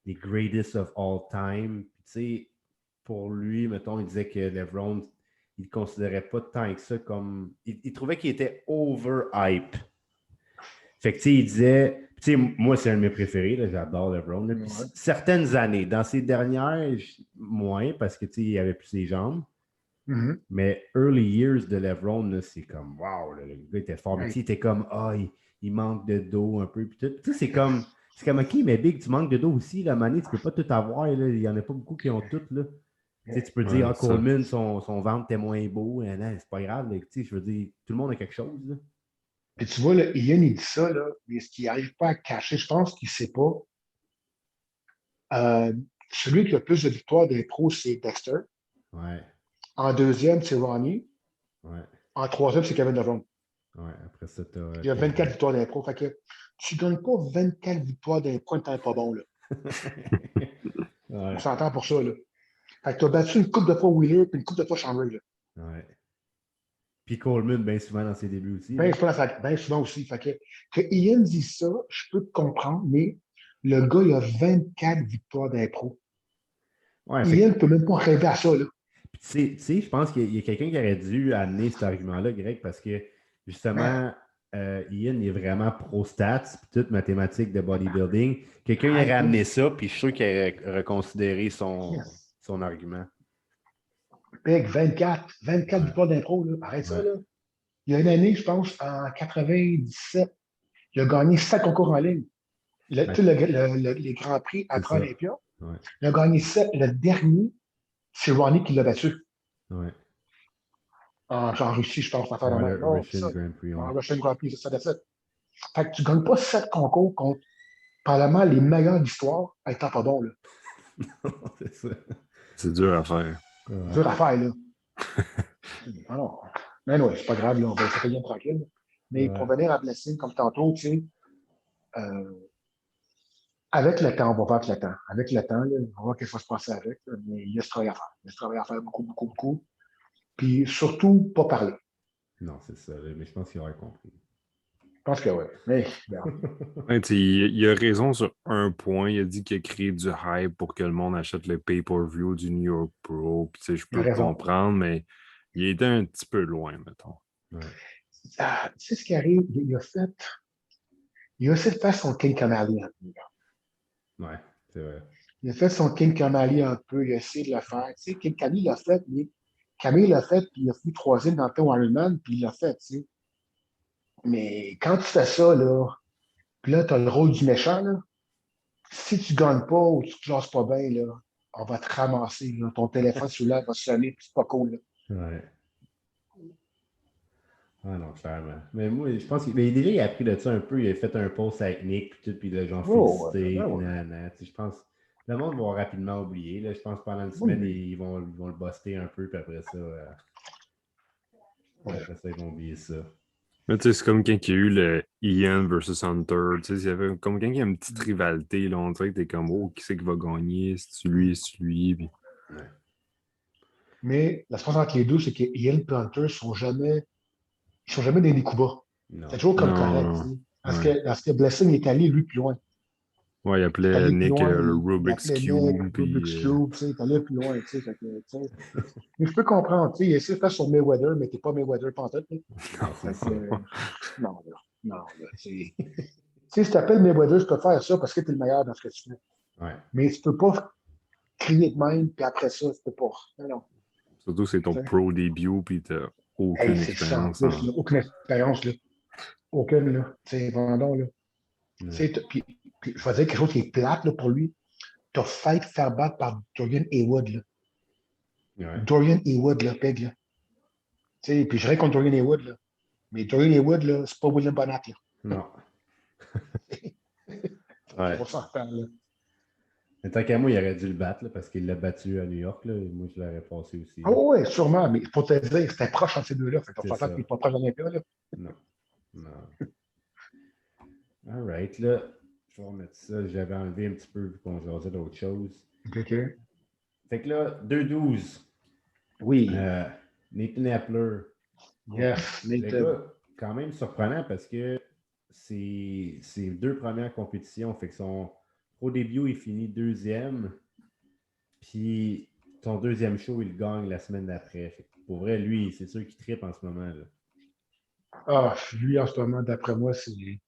greatest of all time. Puis tu sais, pour lui, mettons, il disait que LeBron, il ne considérait pas tant que ça comme. Il trouvait qu'il était over-hype. Fait que, tu sais, il disait, tu sais, moi, c'est un de mes préférés, là, j'adore LeBron. Là. Puis Ouais. certaines années, dans ces dernières, moins, parce que, tu sais, il avait plus ses jambes. Mhm. Mais early years de LeBron, là, c'est comme, wow, là, le gars était fort. Mais tu sais, il était comme, il manque de dos un peu. Puis tout. Tu sais, c'est comme, OK, mais Big, tu manques de dos aussi, là, Mané, tu peux pas tout avoir, là. Il y en a pas beaucoup qui ont tout, là. Tu sais, tu peux dire, Ouais, ça. Coleman, son ventre était moins beau. Non, c'est pas grave, là. Tu sais, je veux dire, tout le monde a quelque chose, là. Puis tu vois, là, Ian, il dit ça, là, mais ce qu'il n'arrive pas à cacher, je pense qu'il ne sait pas. Euh, celui qui a le plus de victoires des pros, c'est Dexter. Ouais, En deuxième, c'est Ronnie. ouais. En troisième, c'est Kevin Devon. Ouais, après ça, tu as Il y a 24 Tatum. victoires d'un pro. Fait que tu ne gagnes pas 24 victoires d'un pro quand t'es pas bon, là. On Ouais, s'entend pour ça, là. Fait que tu as battu une coupe de fois Wheeler puis une coupe de fois Chandler, là. ouais. Puis Coleman, bien souvent dans ses débuts aussi. Bien Là. souvent, ben souvent aussi. Fait que Ian dit ça, je peux te comprendre, mais le gars, il a 24 victoires d'un pro. Ouais, fait Ian que, ne peut même pas rêver à ça, là. puis tu sais, je pense qu'il y a quelqu'un qui aurait dû amener cet argument-là, Greg, parce que Ah, justement, Ian est vraiment pro-stats, puis toute mathématique de bodybuilding. Quelqu'un aurait arrête, là. amené ça, puis je suis sûr qu'il aurait reconsidéré Yes. son argument. Big, 24 Ouais, victoires d'un pro, là. Arrête ça, ouais, là. Il y a une année, je pense, en 97, il a gagné 7 concours en ligne. Tu sais, ouais, les Grands Prix c'est après ça. Olympia. Ouais, Il a gagné 7. Le dernier, c'est Ronnie qui l'a battu. ouais. En Russie, je pense, en faire la Ouais, même. le Non, c'est Russian ça. Grand Prix, ouais. En Russian Grand Prix, c'est ça, that's it. Fait que tu ne gagnes pas 7 concours contre probablement les meilleurs d'histoire étant pas bon, là. C'est ça. C'est dur à faire. Ouais. Dur à faire, là. Ah non. Mais non, c'est pas grave, là, on va essayer bien tranquille. Mais pour Ouais. venir à Blessing, comme tantôt, tu sais, euh, avec le temps, on va voir avec le temps. Avec le temps, là, on va voir ce qui va se passer avec. Là, mais il y a ce travail à faire. Il y a ce travail à faire beaucoup, beaucoup, beaucoup. Puis surtout, pas parler. Non, c'est ça, là, mais je pense qu'il aurait compris. Je pense que oui. Mais, regarde. Ouais, tu sais, il a raison sur un point. Il a dit qu'il a créé du hype pour que le monde achète le pay-per-view du New York Pro. Puis, tu sais, je Il a peux raison. comprendre, mais il était un petit peu loin, mettons. Ouais. Ah, tu sais ce qui arrive? Il a aussi fait son King Kamali un peu. Ouais, c'est vrai. Il a fait son King Kamali un peu. Il a essayé de le faire. Tu sais, King Kamali l'a fait, mais Camille l'a fait, puis il a fini troisième dans le temps Ironman, puis il l'a fait, tu sais. Mais quand tu fais ça, là, puis là, tu as le rôle du méchant, là, si tu gagnes pas ou tu te classes pas bien, là, on va te ramasser. Là. Ton téléphone cellulaire va sonner, puis c'est pas cool. Là. Ouais. Ah non, clairement. Mais moi, je pense qu'il déjà, il a appris de ça un peu. Il a fait un post avec Nick, puis tout, puis là, genre Oh, félicité, ouais, puis ouais. nanana. Tu sais, je pense le monde va rapidement oublier. Là. Je pense que pendant une Oui, semaine, oui. ils vont le buster un peu, puis Ouais. après ça, ils vont oublier ça. Mais tu sais, c'est comme quand il y a eu le Ian versus Hunter. Tu sais, il y avait comme quand il y a une petite rivalité, là, on dirait que t'es comme, oh, qui c'est qui va gagner? C'est-tu lui, c'est-tu lui? Puis... Ouais. Mais la différence entre les deux, c'est que Ian et Hunter ils sont jamais dans des coups bas. C'est Non. toujours comme Non, correct. non. Tu sais. Ouais. Parce que Blessing est allé, lui, plus loin. Ouais, il Il est appelait allé plus Nick loin, le il Rubik's appelait Nick, Cube, puis... Rubik's Cube, tu sais, il est allé plus loin, tu sais. Fait que, tu sais. Mais je peux comprendre, tu sais, il essaie de faire son Mayweather, mais t'es pas Mayweather pantoute. Là. Non, c'est Fait que, ça. non, là, non, là, tu sais, si t'appelles Mayweather, je peux faire ça parce que t'es le meilleur dans ce que tu fais. Ouais. Mais tu peux pas crier de même, puis après ça, tu peux pas. Non, non. Surtout que c'est ton Tu sais. pro debut, puis t'as Hey, aucune c'est ça en expérience plus, en... là, aucune expérience, là. Aucune, là. Tu sais, vendons, là. Tu Ouais. sais, puis je vais dire quelque chose qui est plate, là, pour lui. T'as failli te faire battre par Dorian Haywood, là. Ouais. Dorian Haywood, là, Peg, là. Tu sais, puis je dirais contre Dorian Haywood, là. Mais Dorian Haywood, là, c'est pas William Bonat, là. Non. On Ouais. va s'en refaire, là. Mais tant qu'à moi, il aurait dû le battre là, parce qu'il l'a battu à New York. Là, et moi, je l'aurais passé aussi. Ah Là. ouais, sûrement, mais pour te dire, c'était proche entre ces deux-là. Fait qu'on C'est s'entend que ça. t'es pas proche d'Olympia, là. Non. Non. All right, là. Je vais remettre ça. J'avais enlevé un petit peu vu qu'on jasait d'autres choses. OK. Fait que là, 2-12. Oui. Nathan Epler. Yes, Le Nathan. gars, quand même surprenant parce que c'est ses deux premières compétitions. Fait que au début, il finit deuxième. Puis son deuxième show, il gagne la semaine d'après. Fait que pour vrai, lui, c'est sûr qu'il trippe en ce moment. Là. Ah, lui, en ce moment, d'après moi, c'est. Tu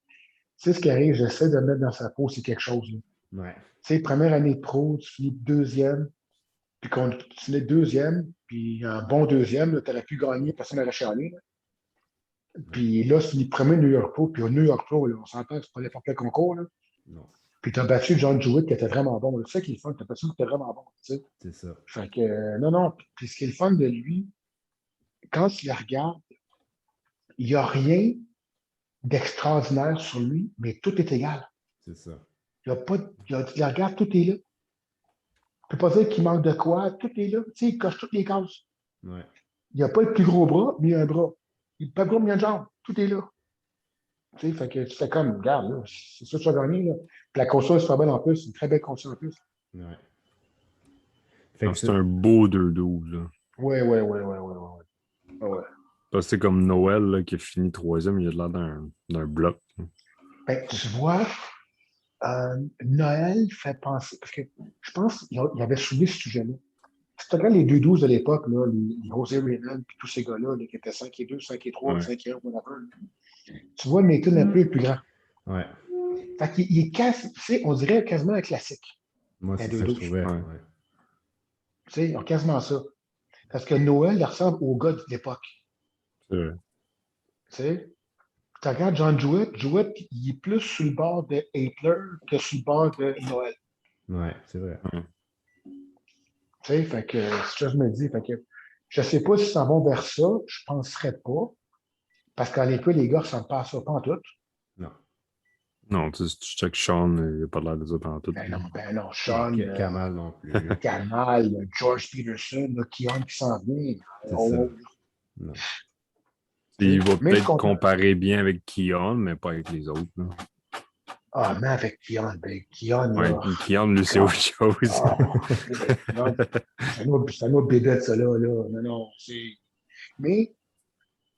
sais ce qui arrive, j'essaie de mettre dans sa peau, c'est quelque chose. Là. Ouais. Tu sais, première année de pro, tu finis deuxième, puis quand tu finis deuxième, puis un bon deuxième, tu aurais pu gagner, personne n'aurait chialé. Là. Puis là, tu finis premier New York Pro, puis au New York Pro, là, on s'entend, c'est pas n'importe quel concours. Là. Non, Puis tu as battu John Jewett qui était vraiment bon. C'est ça qui est le fun, tu as battu qui était vraiment bon. Tu sais. c'est ça. Fait que, non, non. Puis ce qui est le fun de lui, quand tu le regardes, il n'y a rien d'extraordinaire sur lui, mais tout est égal. C'est ça. Il y a pas, tu le regardes, tout est là. Tu ne peux pas dire qu'il manque de quoi, tout est là. Tu sais, il coche toutes les cases. Ouais. Il n'y a pas le plus gros bras, mais il y a un bras. Il n'a pas de bras, mais il y a une jambe. Tout est là. Tu sais, fait que tu fais comme, regarde, là, c'est ça que tu vas gagner. Là. Puis la console est super belle en plus, une très belle console en plus. Ouais. Fait Non, que c'est un beau 2-12, là. Ouais, ouais, ouais, ouais, ouais, ouais. Ouais. Parce que c'est comme Noël, là, qui a fini troisième, il a l'air d'un bloc. Ben, tu vois, Noël fait penser, parce que je pense qu'il avait soulevé ce sujet-là. Si tu regardes les 2-12 de l'époque, là, les José Reynolds, puis tous ces gars-là, là, qui étaient 5 et 2, 5 et 3, Ouais. 5 et 1, whatever, tu vois Nathan un peu le plus grand. Ouais. Fait qu'il est quasi, tu sais, on dirait quasiment un classique, Moi, un c'est ça que je 2-12. trouvais. Ouais. Ouais. Tu sais, ils ont quasiment ça. Parce que Noël, il ressemble au gars de l'époque. C'est vrai. Tu sais, tu regardes John Jewett, il est plus sur le bord de Hitler que sur le bord de Noël. Ouais, c'est vrai. Ouais. Tu sais, fait que, c'est ce que je me dis. Fait que, je sais pas s'ils s'en vont vers ça, je penserais pas. Parce qu'à l'école, les gars ne ressemblent pas à ça, pas en tout. Non. Non, tu sais, si tu check Sean, il n'a pas l'air de ça pendant tout. Ben non, Non, Sean, Kamal non plus. Kamal, George Peterson, Keon qui s'en vient. C'est Oh, ça. oh, Non. Il va mais je suis peut-être content. comparer bien avec Keon, mais pas avec les autres. Là. Ah, mais avec Keon, ben Keon, Ouais, là. Keon, lui, c'est autre chose. Ah, Keon, c'est un autre bébé, ça, là. Non, non, c'est. Mais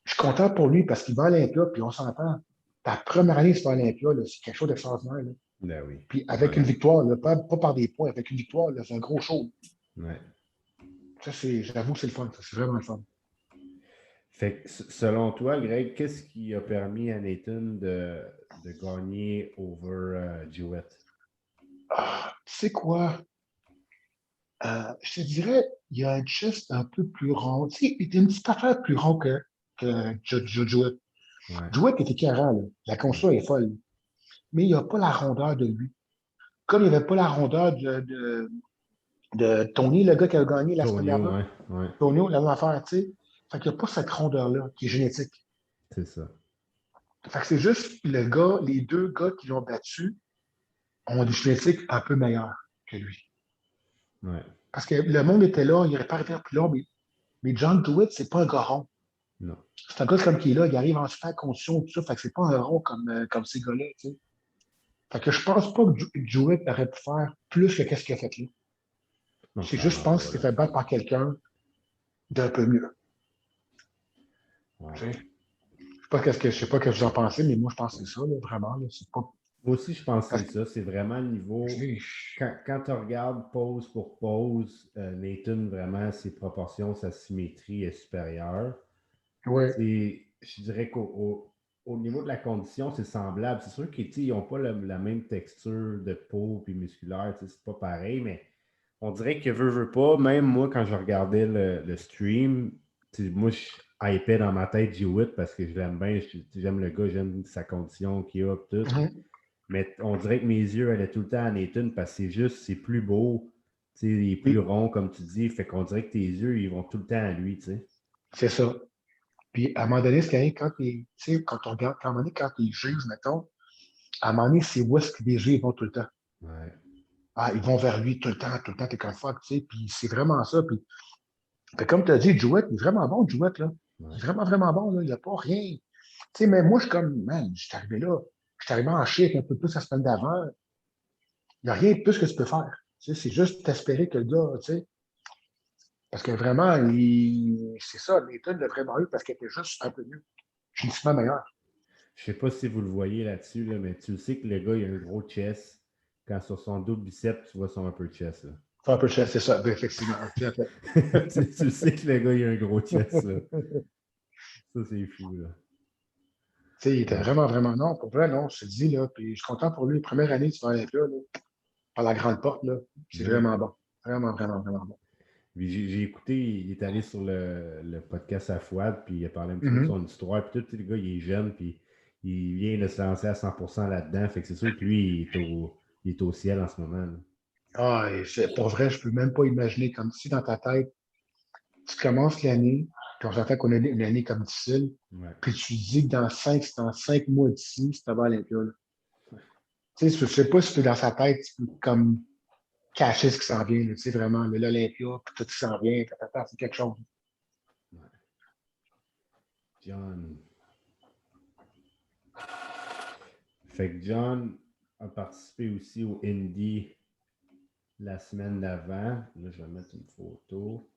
je suis content pour lui parce qu'il va à l'Olympia, puis on s'entend. Ta première année sur l'Olympia, c'est quelque chose d'extraordinaire. Là. Ben oui. Puis avec Ouais. une victoire, là, pas par des points, avec une victoire, là, c'est un gros show. Ouais. Ça, j'avoue que c'est le fun. Ça, c'est vraiment le fun. Fait que, selon toi, Greg, qu'est-ce qui a permis à Nathan de gagner over Jewett? Ah, tu sais quoi? Je te dirais, il y a un chest un peu plus rond. Tu sais, il y a une petite affaire plus rond que Jewett. Ouais. Jouet était écœurant, là. La console est folle. Mais il n'a pas la rondeur de lui. Comme il n'avait pas la rondeur de Tony, le gars qui a gagné la semaine Tonio, d'avant. ouais. Ouais. Tony, la même affaire, tu sais. Fait qu'il n'y a pas cette rondeur-là qui est génétique. C'est ça. Fait que c'est juste le gars, les deux gars qui l'ont battu ont des génétiques un peu meilleures que lui. Ouais. Parce que le monde était là, il n'aurait pas arrêté plus long, mais John DeWitt, c'est pas un gars rond. Non. C'est un gars comme qui est là, il arrive en super condition, tout ça, fait que c'est pas un rond comme ces gars-là, tu sais. Fait que je pense pas que DeWitt aurait pu faire plus que qu'est-ce qu'il a fait là. Non, C'est juste, je clairement pense pas, qu'il là. s'est fait battre par quelqu'un d'un peu mieux. Ouais. Tu sais. Je sais pas ce que vous en pensez, mais moi, je pense que c'est ça, là, vraiment. Là, c'est pas. Moi aussi, je pense que Parce c'est ça. C'est vraiment le niveau. que, Quand tu regardes pause pour pause, Nathan, vraiment, ses proportions, sa symétrie est supérieure. ouais. Je dirais au niveau de la condition, c'est semblable. C'est sûr qu'ils n'ont pas la même texture de peau et musculaire. C'est pas pareil, mais on dirait que veut pas. Même moi, quand je regardais le stream, moi, je hypais dans ma tête Jewett parce que je l'aime bien. J'aime le gars, j'aime sa condition qu'il a, tout. Mhm. Mais on dirait que mes yeux allaient tout le temps à Nathan parce que c'est plus beau. Il est plus Oui, rond, comme tu dis. Fait qu'on dirait que tes yeux, ils vont tout le temps à lui. c'est ça. Puis à un moment donné, ce qui arrive tu sais, quand on regarde, à un moment donné, quand ils jugent, mettons, à un moment donné, c'est où est-ce que les jeux ils vont tout le temps. Ouais. Ah, ils vont vers lui tout le temps, t'es comme fuck, tu sais, puis c'est vraiment ça. Puis, fait comme tu as dit, Jouet, il est vraiment bon, Jouet, là. Il Ouais. est vraiment, vraiment bon, là. Il n'y a pas rien. Tu sais, mais moi, je suis comme, man, je suis arrivé là. Je suis arrivé en chiffre un peu plus la semaine d'avant. Il n'y a rien de plus que tu peux faire. Tu sais, c'est juste t'espérer que le gars, tu sais, parce que vraiment, c'est ça, Nathan l'a vraiment eu parce qu'il était juste un peu mieux. Physiquement meilleur. Je sais pas si vous le voyez là-dessus, là, mais tu le sais que le gars, il a un gros chest. Quand sur son double bicep, tu vois son upper chest. Là. C'est un peu cher, c'est ça, ben, effectivement. Tout à fait. Tu le sais que le gars, il a un gros chest. Là. Ça, c'est fou. Là. Tu sais, il était Ouais. vraiment, vraiment non. Pour vrai, non, je te dis, là, puis je suis content pour lui. Première année du Olympia, là, par la grande porte, là, c'est Mhm. vraiment bon. Vraiment, vraiment, vraiment bon. Puis j'ai écouté, il est allé sur le podcast à Fouad, puis il a parlé un petit peu de Mhm. son histoire. Puis tout, le gars, il est jeune, puis il vient de se lancer à 100% là-dedans. Fait que c'est sûr que lui, il est au ciel en ce moment. Là. Ah, et pour vrai, je peux même pas imaginer comme si dans ta tête, tu commences l'année, puis on s'entend qu'on a une année comme difficile, Ouais. puis tu dis que dans 5 mois d'ici, c'est avant Olympia. Là. Tu sais, je sais pas si tu es dans sa tête, tu peux comme cacher ce qui s'en vient, là, tu sais, vraiment, l'Olympia, puis tout ce qui s'en vient, c'est quelque chose. Ouais. John. Fait que John a participé aussi au Indie la semaine d'avant. Là, je vais mettre une photo.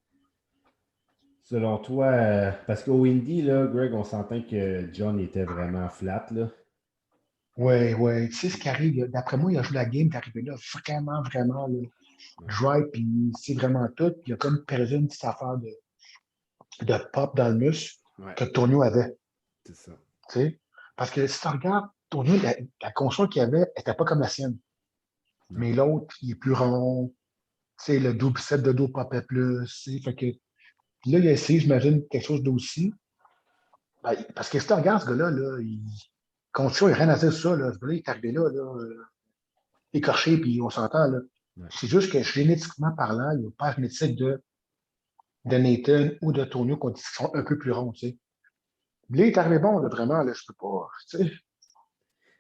Selon toi, parce qu'au Indie, là, Greg, on s'entend que John était vraiment flat, là. Ouais, ouais. Tu sais ce qui arrive, d'après moi, il a joué la game, il est arrivé là vraiment, vraiment là, Ouais, dry, puis c'est vraiment tout. Puis il a comme perdu une petite affaire de pop dans le muscle ouais, que Tonio avait. c'est ça. Tu sais? Parce que si tu regardes, Tonio, la console qu'il avait n'était pas comme la sienne. Non. Mais l'autre, il est plus rond. Tu sais, le double set de dos popait plus. Tu sais. Fait que puis là, il a essayé, j'imagine, quelque chose d'aussi. Ben, parce que si tu regardes ce gars-là, condition, il n'a rien à dire sur ça. Là. Ce gars-là, il est arrivé là, écorché, puis on s'entend. Là. Ouais. C'est juste que génétiquement parlant, il n'y a pas la génétique de Nathan ou de Tonio qui sont un peu plus ronds. Tu sais. Là, il est arrivé bon, là, vraiment, là, je peux pas. Tu sais.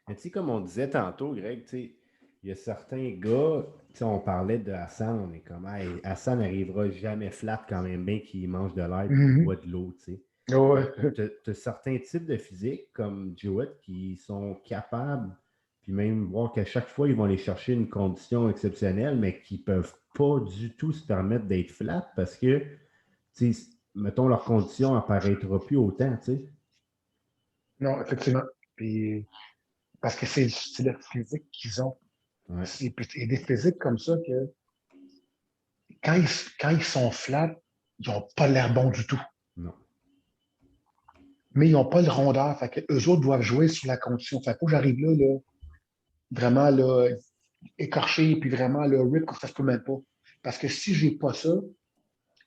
Mais tu sais, comme on disait tantôt, Greg, tu sais, il y a certains gars, tu sais, on parlait de Hassan, on est comme, hey, Hassan n'arrivera jamais flat quand même bien qu'il mange de l'air et qu'il Mhm. boit de l'eau, tu sais. Mais Ouais. tu as certains types de physique, comme Jewett, qui sont capables, puis même voir qu'à chaque fois, ils vont aller chercher une condition exceptionnelle, mais qui ne peuvent pas du tout se permettre d'être flat parce que, tu sais, mettons, leur condition n'apparaîtra plus autant, tu sais. Non, effectivement. Puis, parce que c'est le physique qu'ils ont. Ouais, Il y a des physiques comme ça que quand ils sont flats, ils n'ont pas l'air bons du tout. non. Mais ils n'ont pas le rondeur. Fait que eux autres doivent jouer sur la condition. Fait que faut que j'arrive là, vraiment là, écorché, puis vraiment le rip, ça se peut même pas. Parce que si j'ai pas ça,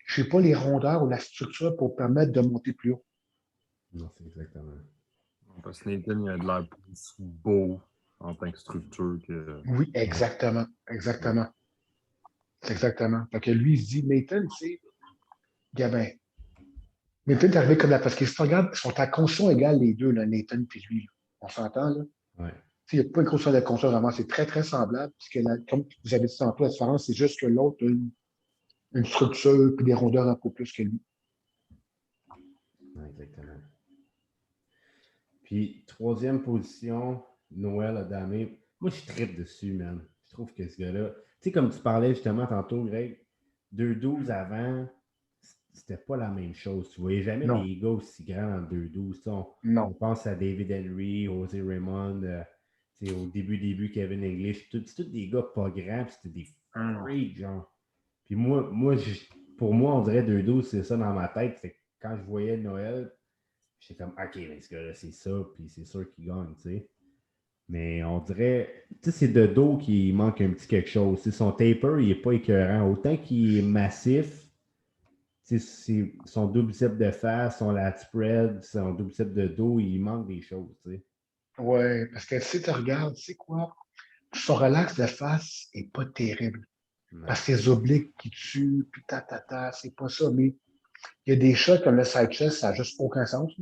j'ai pas les rondeurs ou la structure pour permettre de monter plus haut. Non, c'est exactement. Parce que Nathan, il a de l'air plus beau en tant que structure que. Oui, exactement. Exactement. Exactement. Fait que lui, il se dit, Nathan, c'est Gabin. Nathan est arrivé comme là, parce que si tu regardes, ils sont à conscience égale les deux, là, Nathan et lui. Là. On s'entend, là? Ouais. Il n'y a pas une grosse de conscience vraiment, c'est très, très semblable. Puisque comme vous avez dit tantôt, la différence, c'est juste que l'autre a une structure et des rondeurs un peu plus que lui. Ouais, exactement. Puis, troisième position, Noël Adamé. Moi, je trippe dessus, man. Je trouve que ce gars-là. Tu sais, comme tu parlais justement tantôt, Greg, 2-12 avant, c'était pas la même chose. Tu voyais jamais Non, des gars aussi grands dans le 2-12. On non. pense à David Henry, José Raymond, au début, Kevin English. C'est tous des gars pas grands, puis c'était des Ah, freaks, genre. Puis pour moi, on dirait 2-12, c'est ça dans ma tête. Fait que quand je voyais Noël, j'étais comme, OK, mais ce gars-là, c'est ça, puis c'est sûr qu'il gagne, tu sais. Mais on dirait, tu sais, c'est de dos qu'il manque un petit quelque chose. T'sais, son taper, il n'est pas écœurant. Autant qu'il est massif, son double bicep de face, son lat spread, son double bicep de dos, il manque des choses, tu sais. ouais, parce que si tu regardes, c'est quoi? Son relax de face est pas terrible. Non. Parce que les obliques qui tuent, puis c'est pas ça. Mais il y a des shots comme le side chest, ça n'a juste aucun sens.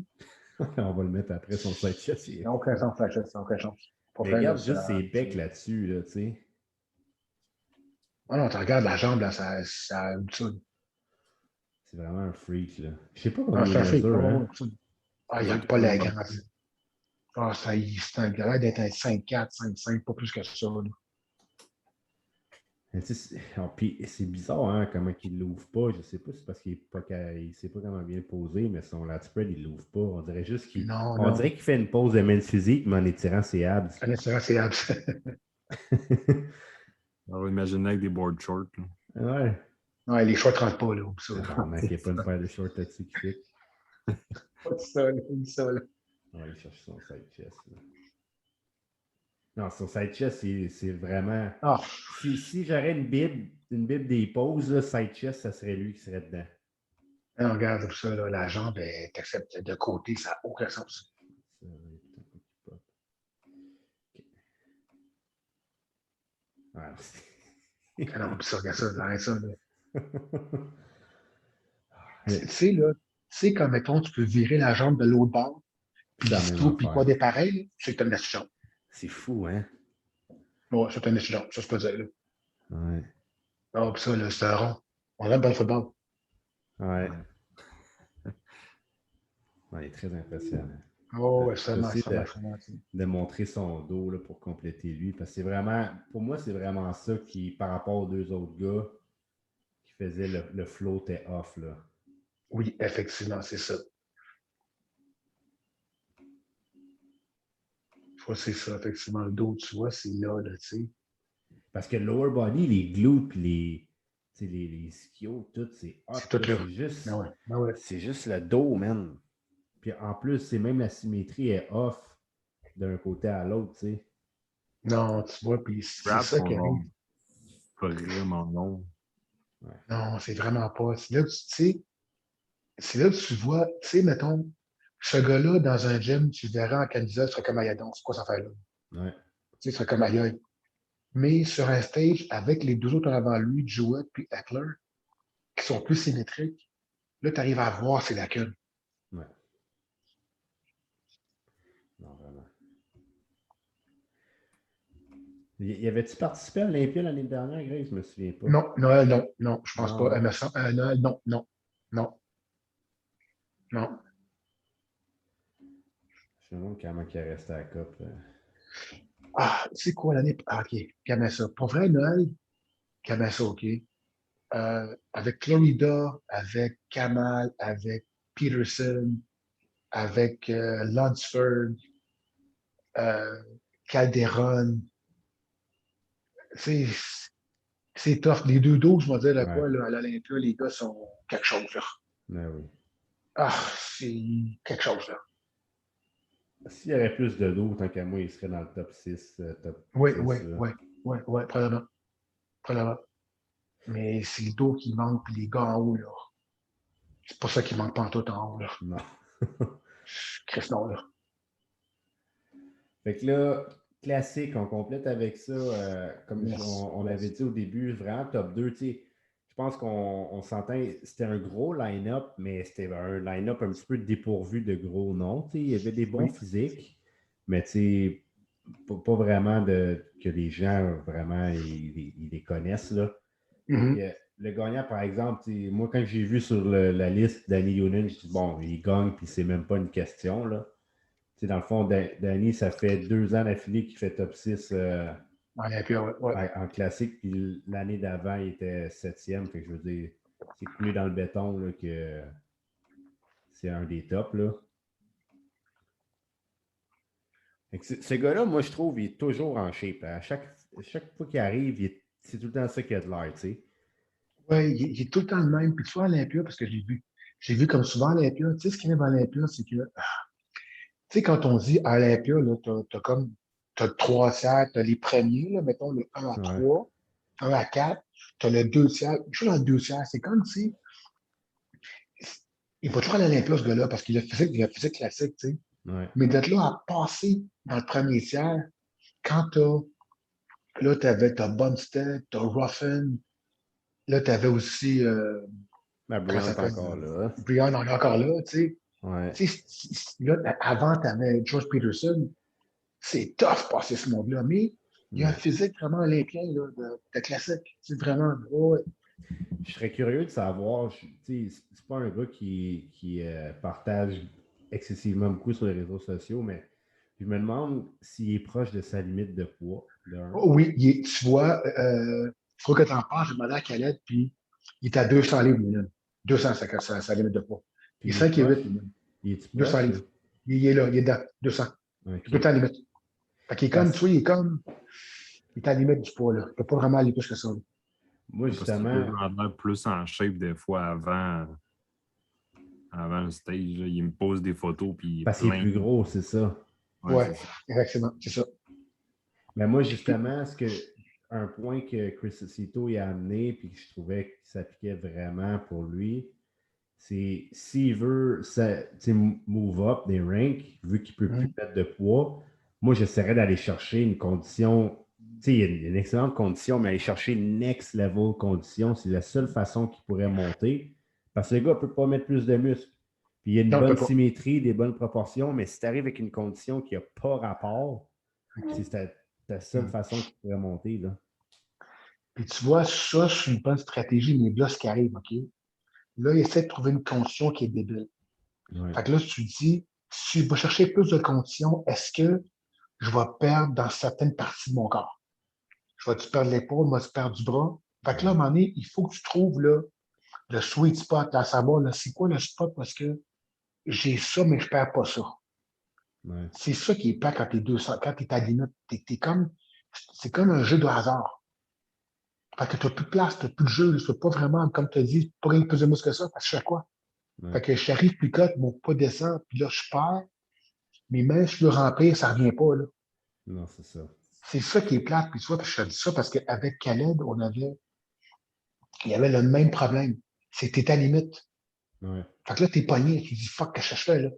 On va le mettre après son side chest. Ça n'a aucun sens, side chest, ça n'a aucun sens. Pour Mais vrai, là, regarde juste ça. ses pecs là-dessus, là, tu sais. Ah non, tu regardes la jambe, là, ça ça. C'est vraiment un freak, là. Je sais pas Ah, combien c'est il un fake. mesure, Oh, hein. ouais, ça. Ah, il n'y C'est a vrai qu'il pas peut la avoir. grande. Ah, ça, c'est un gars d'être un 5-4, 5-5, pas plus que ça. Là. Mais tu sais, puis c'est bizarre, hein, comment il l'ouvre pas. Je sais pas si c'est parce qu'il ne sait pas comment bien le poser, mais son lat spread, il l'ouvre pas. On dirait juste Non, on non. dirait qu'il fait une pause de men's physique, mais en étirant ses abs. Un assurance, c'est abs. On va imaginer avec des board shorts. Là. Ouais. Ouais, les choix ne rentrent pas, là, ou ça. Ah, mec, il n'y a pas une paire de shorts là-dessus qui fit. Pas de ça, là, pas de ça, là. On va aller chercher son side chest. Là. Non, son side chest, c'est vraiment. Ah, Si j'aurais une bible des pauses, là, side chest, ça serait lui qui serait dedans. non, regarde tout ça, là, la jambe est accepte de côté, ça n'a aucun sens. Ça va être un peu qui pop. Ok. Ah, Ah non, puis ça, regarde ça, arrête ça, là. Tu c'est sais, là, tu sais, comme, mettons, tu peux virer la jambe de l'autre bord, puis la même l'histo, puis affaire. pas des pareils, c'est que t'as une jambe. C'est fou, hein? Ouais, c'est un jambe, ça, je peux dire, là. Ouais. Ah, puis ça, là, c'est un rond. On aime bien le football. Ouais. Ouais, il est très impressionnant. Oh, ouais, J'essaie extrêmement, tu sais. de montrer son dos là, pour compléter lui. Parce que c'est vraiment, pour moi, c'est vraiment ça qui, par rapport aux deux autres gars, qui faisaient le flow était off. Là. Oui, effectivement, c'est ça. Je vois, c'est ça, effectivement, le dos, tu vois, c'est là, tu sais. Parce que le lower body, les glutes, les ischios, tout, c'est C'est off. tout Là. là. Ben ouais, ben ouais. C'est juste le dos, man. Puis en plus, c'est même la symétrie est off d'un côté à l'autre, tu sais. Non, tu vois, puis c'est Rap ça sont qui arrive. vraiment longs. Ouais. Non, c'est vraiment pas. C'est là que tu sais, c'est là que tu vois, tu sais, mettons, ce gars-là, dans un gym, tu le verras en camisole, tu serais comme aïe, donc, c'est quoi ça fait là? Ouais. Tu sais, tu serais comme aïe. Mais sur un stage, avec les deux autres en avant lui, Jewett puis Eckler, qui sont plus symétriques, là, tu arrives à voir ses lacunes. Ouais. Non, vraiment. Y avait-tu participé à l'Olympia l'année dernière, Greg? Je me souviens pas. Non, Noël, non, non, je pense Non, pas. hein? Noël, non, non, non, non. Je me demande comment il est resté à la COP. Ah, c'est quoi l'année? Ah, OK, calme ça. Pour vrai, Noël, calme ça, OK? Avec Florida, avec Kamal, avec Peterson, avec Lunsford, euh, Calderon. C'est c'est tough. Les deux dos, je vais dire de Ouais. quoi, là, à l'Olympia, les gars sont quelque chose, là. Ben oui. Ah, c'est quelque chose, là. S'il y avait plus de dos, tant qu'à moi, il serait dans le top 6, top Oui, 10. oui, Là. oui, oui, oui, probablement. Probablement. Mais c'est le dos qui manque, puis les gars en haut, là. C'est pour ça qu'il manque pas en tout en haut, là. Non. Chris, non, là. Fait que là, classique, on complète avec ça, comme Yes. on avait dit au début, vraiment top 2. Tu sais, je pense qu'on s'entend, c'était un gros line-up, mais c'était un line-up un petit peu dépourvu de gros noms. Tu sais, il y avait des bons Oui. physiques, mais tu sais, pas vraiment que les gens vraiment ils les connaissent. Là. Fait Mhm. que le gagnant, par exemple, tu sais, moi, quand j'ai vu sur la liste Danny Younan, je dis bon, il gagne, puis c'est même pas une question. Là. Tu sais, dans le fond, Danny, ça fait 2 ans d'affilée qu'il fait top 6 Ouais, puis, ouais. en classique, puis l'année d'avant, il était 7e. Fait que je veux dire, c'est coulé dans le béton là, que c'est un des tops. Là. Fait que ce gars-là, moi, je trouve, il est toujours en shape. À chaque fois qu'il arrive, c'est tout le temps ça qu'il a de l'air, tu sais. Ouais, il est tout le temps le même. Puis tu vois, à Olympia, parce que je l'ai vu. J'ai vu comme souvent à Olympia. Tu sais, ce qui est à Olympia, c'est que, tu sais, quand on dit à Olympia, là, t'as 3 tiers, t'as les premiers, là, mettons le 1 à Ouais. 3, 1 à 4, t'as le 2 tiers. Je suis dans le 2 tiers. C'est comme si, il va toujours à l'Olympia, ce gars-là, parce qu'il a physique classique, tu sais. Ouais. Mais d'être là à passer dans le premier tiers, quand là, t'as Bumstead, t'as Ruffin, là, t'avais aussi, Ma comment ça Briand est s'appelle, encore là. Brian, on est encore là, tu sais. Ouais. Tu sais, là, avant, tu avais George Peterson. C'est tough passer ce monde-là, mais il y a un Ouais. physique vraiment olympien là, de classique. C'est vraiment. Ouais. Je serais curieux de savoir, tu sais, c'est pas un gars qui partage excessivement beaucoup sur les réseaux sociaux, mais je me demande s'il est proche de sa limite de poids, de un. Oh oui, tu vois, il faut que tu en parles. J'ai demandé à Khaled, puis il est à 200 livres, lui, là. 200, ça limite de poids. Puis Il est il est 5 et 8, proche. lui, là. Il est 200 proche, là? livres. Il est là, il est dedans, 200. Il est tout le temps OK. à la limite. Fait qu'il est comme, tu Parce vois, il est à la limite du poids, là. Il ne peut pas vraiment aller plus que ça, là. moi, Parce qu'il peut justement, avoir l'air plus en shape des fois avant le stage. Là. Il me pose des photos puis il est parce qu'il est plein. plus gros, c'est ça. Ouais, Ouais, c'est ça. exactement, c'est ça. Mais moi, Puis, justement, un point que Chris Cito y a amené, puis que je trouvais qu'il s'appliquait vraiment pour lui, c'est s'il veut move up des ranks, vu qu'il ne peut plus hum, mettre de poids, moi, j'essaierais d'aller chercher une condition. Tu sais, il y a une excellente condition, mais aller chercher une next level condition, c'est la seule façon qu'il pourrait monter. Parce que le gars ne peut pas mettre plus de muscles. Puis il y a une non, il bonne peut pas. symétrie, des bonnes proportions, mais si tu arrives avec une condition qui n'a pas rapport, c'est ta seule Hum. façon qu'il pourrait monter. Là. Puis tu vois, ça, c'est une bonne stratégie, mais là, ce qui arrive, OK? Là, il essaie de trouver une condition qui est débile. Ouais. Fait que là, tu te dis, si je vais chercher plus de conditions, est-ce que je vais perdre dans certaines parties de mon corps? Je vais-tu perdre l'épaule, moi, tu perdre du bras? Fait que là, à un Ouais. moment donné, il faut que tu trouves là, le sweet spot, à savoir, là, c'est quoi le spot parce que j'ai ça, mais je perds pas ça. Ouais. C'est ça qui est pas quand t'es 200, quand t'es à la limite. C'est comme un jeu de hasard. Fait que t'as plus de place, t'as plus de jeu, tu peux pas vraiment, comme tu as dit, pas gagner plus de muscles que ça, parce que je fais quoi? Fait Ouais. que j'arrive plus cote, mon poids descend, puis là, je perds, mais même si je veux remplir, ça revient pas, là. Non, c'est ça. C'est ça qui est plate, puis tu vois, puis je te dis ça parce qu'avec Khaled, il y avait le même problème. C'était ta limite. Ouais. Fait que là, t'es pogné, tu dis, fuck, qu'est-ce que je fais, là?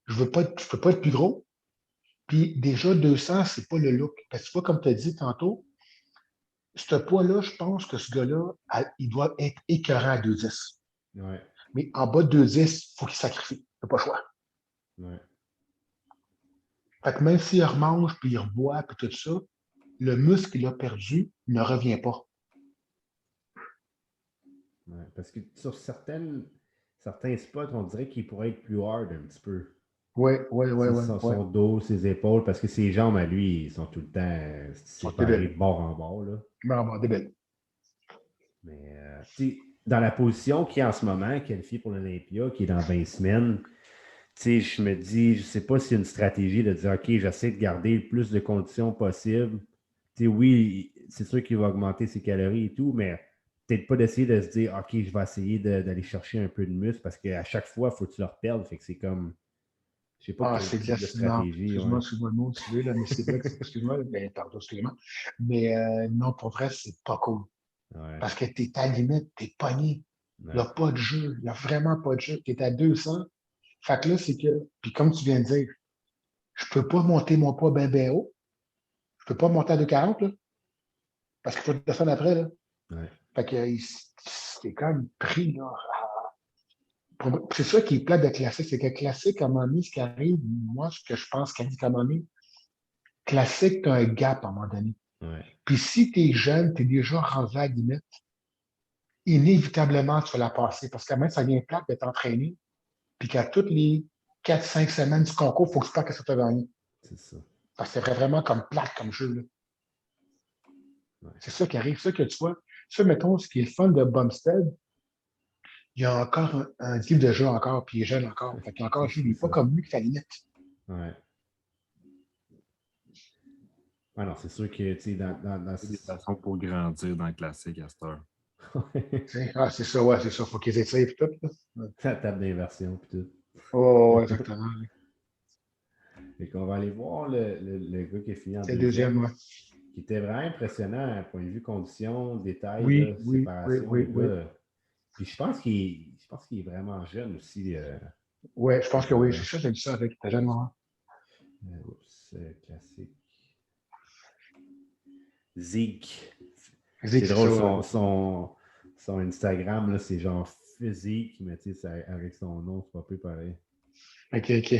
Je peux pas être plus gros. Puis déjà, 200, c'est pas le look. Parce que tu vois, comme tu as dit tantôt, ce poids-là, je pense que ce gars-là, il doit être écœurant à 2,10. Ouais. Mais en bas de 2,10, il faut qu'il sacrifie. Il n'a pas le choix. Ouais. Fait que même s'il remange, puis il reboit, puis tout ça, le muscle qu'il a perdu ne revient pas. Ouais. Parce que sur certains spots, on dirait qu'il pourrait être plus hard un petit peu. Oui, oui, oui, C'est oui, son, oui. son dos, ses épaules, parce que ses jambes à lui, ils sont tout le temps Ils sont séparés débiles. de bord en bord. Là. Non, bon, débiles. Mais tu sais, dans la position qui est en ce moment, qualifié pour l'Olympia, qui est dans 20 semaines, tu sais, je me dis, je ne sais pas s'il y a une stratégie de dire, OK, j'essaie de garder le plus de conditions possible. Tu sais, oui, c'est sûr qu'il va augmenter ses calories et tout, mais peut-être pas d'essayer de se dire, OK, je vais essayer d'aller chercher un peu de muscle parce qu'à chaque fois, il faut que tu le repères. Fait que c'est comme, je sais pas Ah, quel c'est type de glacialement. stratégie, ouais. Excuse-moi le mot, tu veux, là, mais c'est vrai que excuse-moi, ben, pardon, excuse-moi. Mais non, pour vrai, c'est pas cool. Ouais, Parce que t'es à la limite, t'es pogné. Il n'y a ouais, pas de jeu. Il n'y a vraiment pas de jeu. T'es à 200. Fait que là, c'est que, puis comme tu viens de dire, je ne peux pas monter mon poids bien haut. Je ne peux pas monter à 2,40 là, parce qu'il faut descendre après. Là. Ouais. Fait que c'est quand même pris. Là, c'est ça qui est plate de classique. C'est que classique, à un moment donné, ce qui arrive, moi, ce que je pense qu'à un moment donné, classique, tu as un gap à un moment donné. Ouais. Puis si tu es jeune, tu es déjà rendu à la limite, inévitablement, tu vas la passer. Parce qu'à un moment, ça vient plate de t'entraîner. Puis qu'à toutes les 4-5 semaines du concours, il faut que tu fasses que ça t'a gagné. C'est ça. Parce que c'est vraiment comme plate comme jeu. Là. Ouais. C'est ça qui arrive, ça que tu vois. Ça, mettons, ce qui est le fun de Bumstead, il y a encore un type de jeu encore, puis il est jeune encore. Fait qu'il y a encore, il n'est pas ça. comme lui qui fait la limite. Ouais. Ah non, c'est sûr que, tu sais, dans Il y a des façons pour grandir dans le classique à cette heure. Ah, c'est ça, ouais, c'est ça. Faut qu'ils essayent et tout. Là. Ouais. la table d'inversion puis tout. Oh, exactement. Fait qu'on va aller voir le gars qui a fini en C'est le deuxième, ouais. qui était vraiment impressionnant à point de vue conditions, détails, Oui, là, oui, séparation. oui, oui. Puis je pense qu'il est vraiment jeune aussi. Ouais, je pense que oui. Là. C'est ça, j'ai dit ça avec ta jeune maman. Classique. Zeke. C'est C'est drôle, ça. son Instagram, là, c'est genre physique, mais tu sais, avec son nom, c'est pas peu pareil. OK, OK.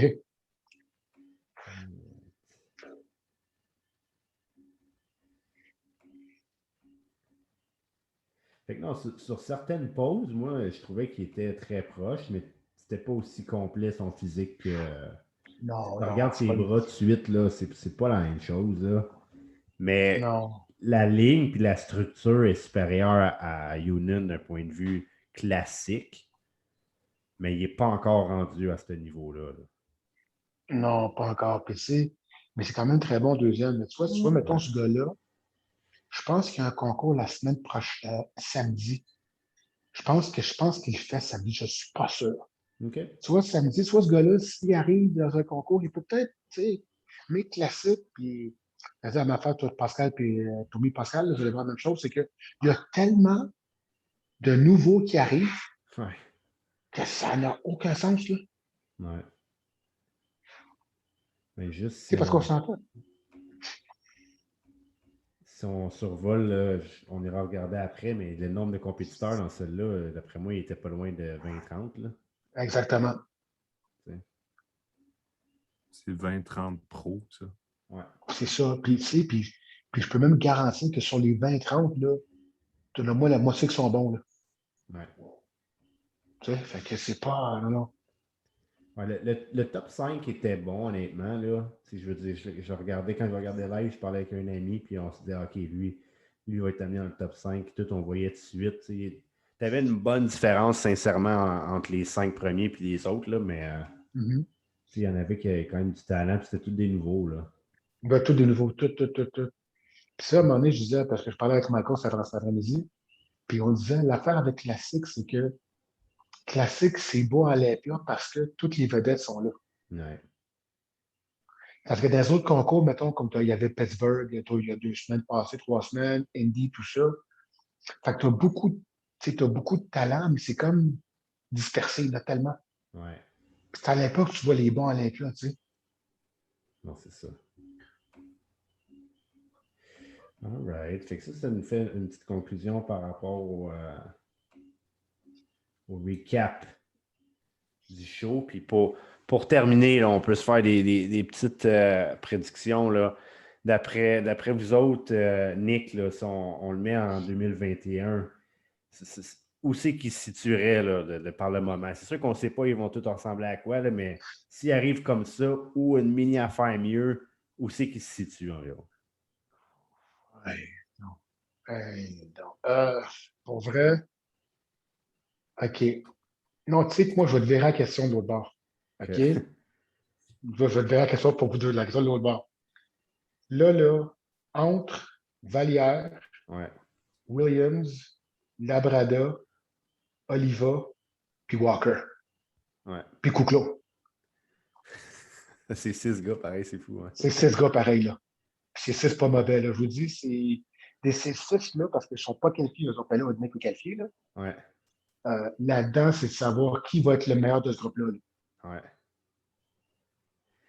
Fait que non, sur certaines poses, moi, je trouvais qu'il était très proche, mais c'était pas aussi complet son physique que. Non, Tu non, regardes c'est ses pas bras de suite, là, c'est pas la même chose, là. Mais non. la ligne puis la structure est supérieure à Yunin d'un point de vue classique, mais il n'est pas encore rendu à ce niveau-là. Là. Non, pas encore PC. Mais c'est quand même très bon deuxième. Mais tu vois, mettons Ouais. ce gars-là, je pense qu'il y a un concours la semaine prochaine, samedi. Je pense qu'il le fait samedi, je ne suis pas sûr. OK. Tu vois, samedi, soit ce gars-là, s'il arrive dans un concours, il peut peut-être, tu sais, mais classique, puis, c'est-à-dire, ma affaire, toi, Pascal, puis Tommy Pascal, là, vous allez voir la même chose, c'est qu'il y a tellement de nouveaux qui arrivent Ouais. que ça n'a aucun sens, là. Ouais. Mais juste C'est parce qu'on s'entend. si on survole, là, on ira regarder après, mais le nombre de compétiteurs dans celle-là, d'après moi, il était pas loin de 20-30. Là. Exactement. T'sais. C'est 20-30 Pro, ça. Ouais. C'est ça. Puis, tu sais, puis je peux même garantir que sur les 20-30, là, tu as au moins la moitié qui sont bons, là. Ouais. Tu sais, fait que c'est pas. Non, non. Ouais, le top 5 était bon, honnêtement. Là. Si je veux dire, je regardais, quand je regardais live, je parlais avec un ami, puis on se disait, OK, lui va être amené dans le top 5. Tout, on voyait tout de suite. Tu avais une bonne différence, sincèrement, entre les 5 premiers et les autres, là, mais Mhm. il y en avait qui avaient quand même du talent, puis c'était tous des nouveaux. Là. Ben, tout de nouveau, tout, tout, tout, tout. Puis ça, à un moment donné, je disais, parce que je parlais avec Michael cet après-midi, puis on disait, l'affaire avec Classique, c'est que Classique, c'est beau à l'Olympia parce que toutes les vedettes sont là. Ouais. Parce que dans les autres concours, mettons, comme il y avait Pittsburgh, il y a 2 semaines passées, 3 semaines, Indy, tout ça. Fait que tu as beaucoup de talent, mais c'est comme dispersé, là, tellement. Ouais. Puis c'est à l'époque, tu vois les bons Olympiens, tu sais. Non, c'est ça. All right. Fait que ça nous fait une petite conclusion par rapport au recap du show. Puis pour terminer, là, on peut se faire des petites prédictions. Là. D'après vous autres, Nick, là, si on le met en 2021, où c'est qu'il se situerait là, par le moment? C'est sûr qu'on ne sait pas, ils vont tous ressembler à quoi, là, mais s'il arrive comme ça, ou une mini-affaire mieux, où c'est qu'il se situe environ? Ouais, non. Non. Pour vrai, OK. Non, tu sais que moi, je vais te virer la question de l'autre bord. OK? OK. Je vais te virer la question pour vous deux, la question de l'autre bord. Là, entre Vallière, Ouais. Williams, Labrada, Oliva, puis Walker, Ouais. puis Couclo. C'est 6 gars, pareil, c'est fou. Hein? C'est 6 gars pareils, là. Puis c'est 6 pas mauvais, là. Je vous dis, c'est ces 6-là, parce qu'ils ne sont pas qualifiés, ils ont pas là, on est qualifiés, là. Ouais. Là-dedans, c'est de savoir qui va être le meilleur de ce groupe-là. Là. Ouais.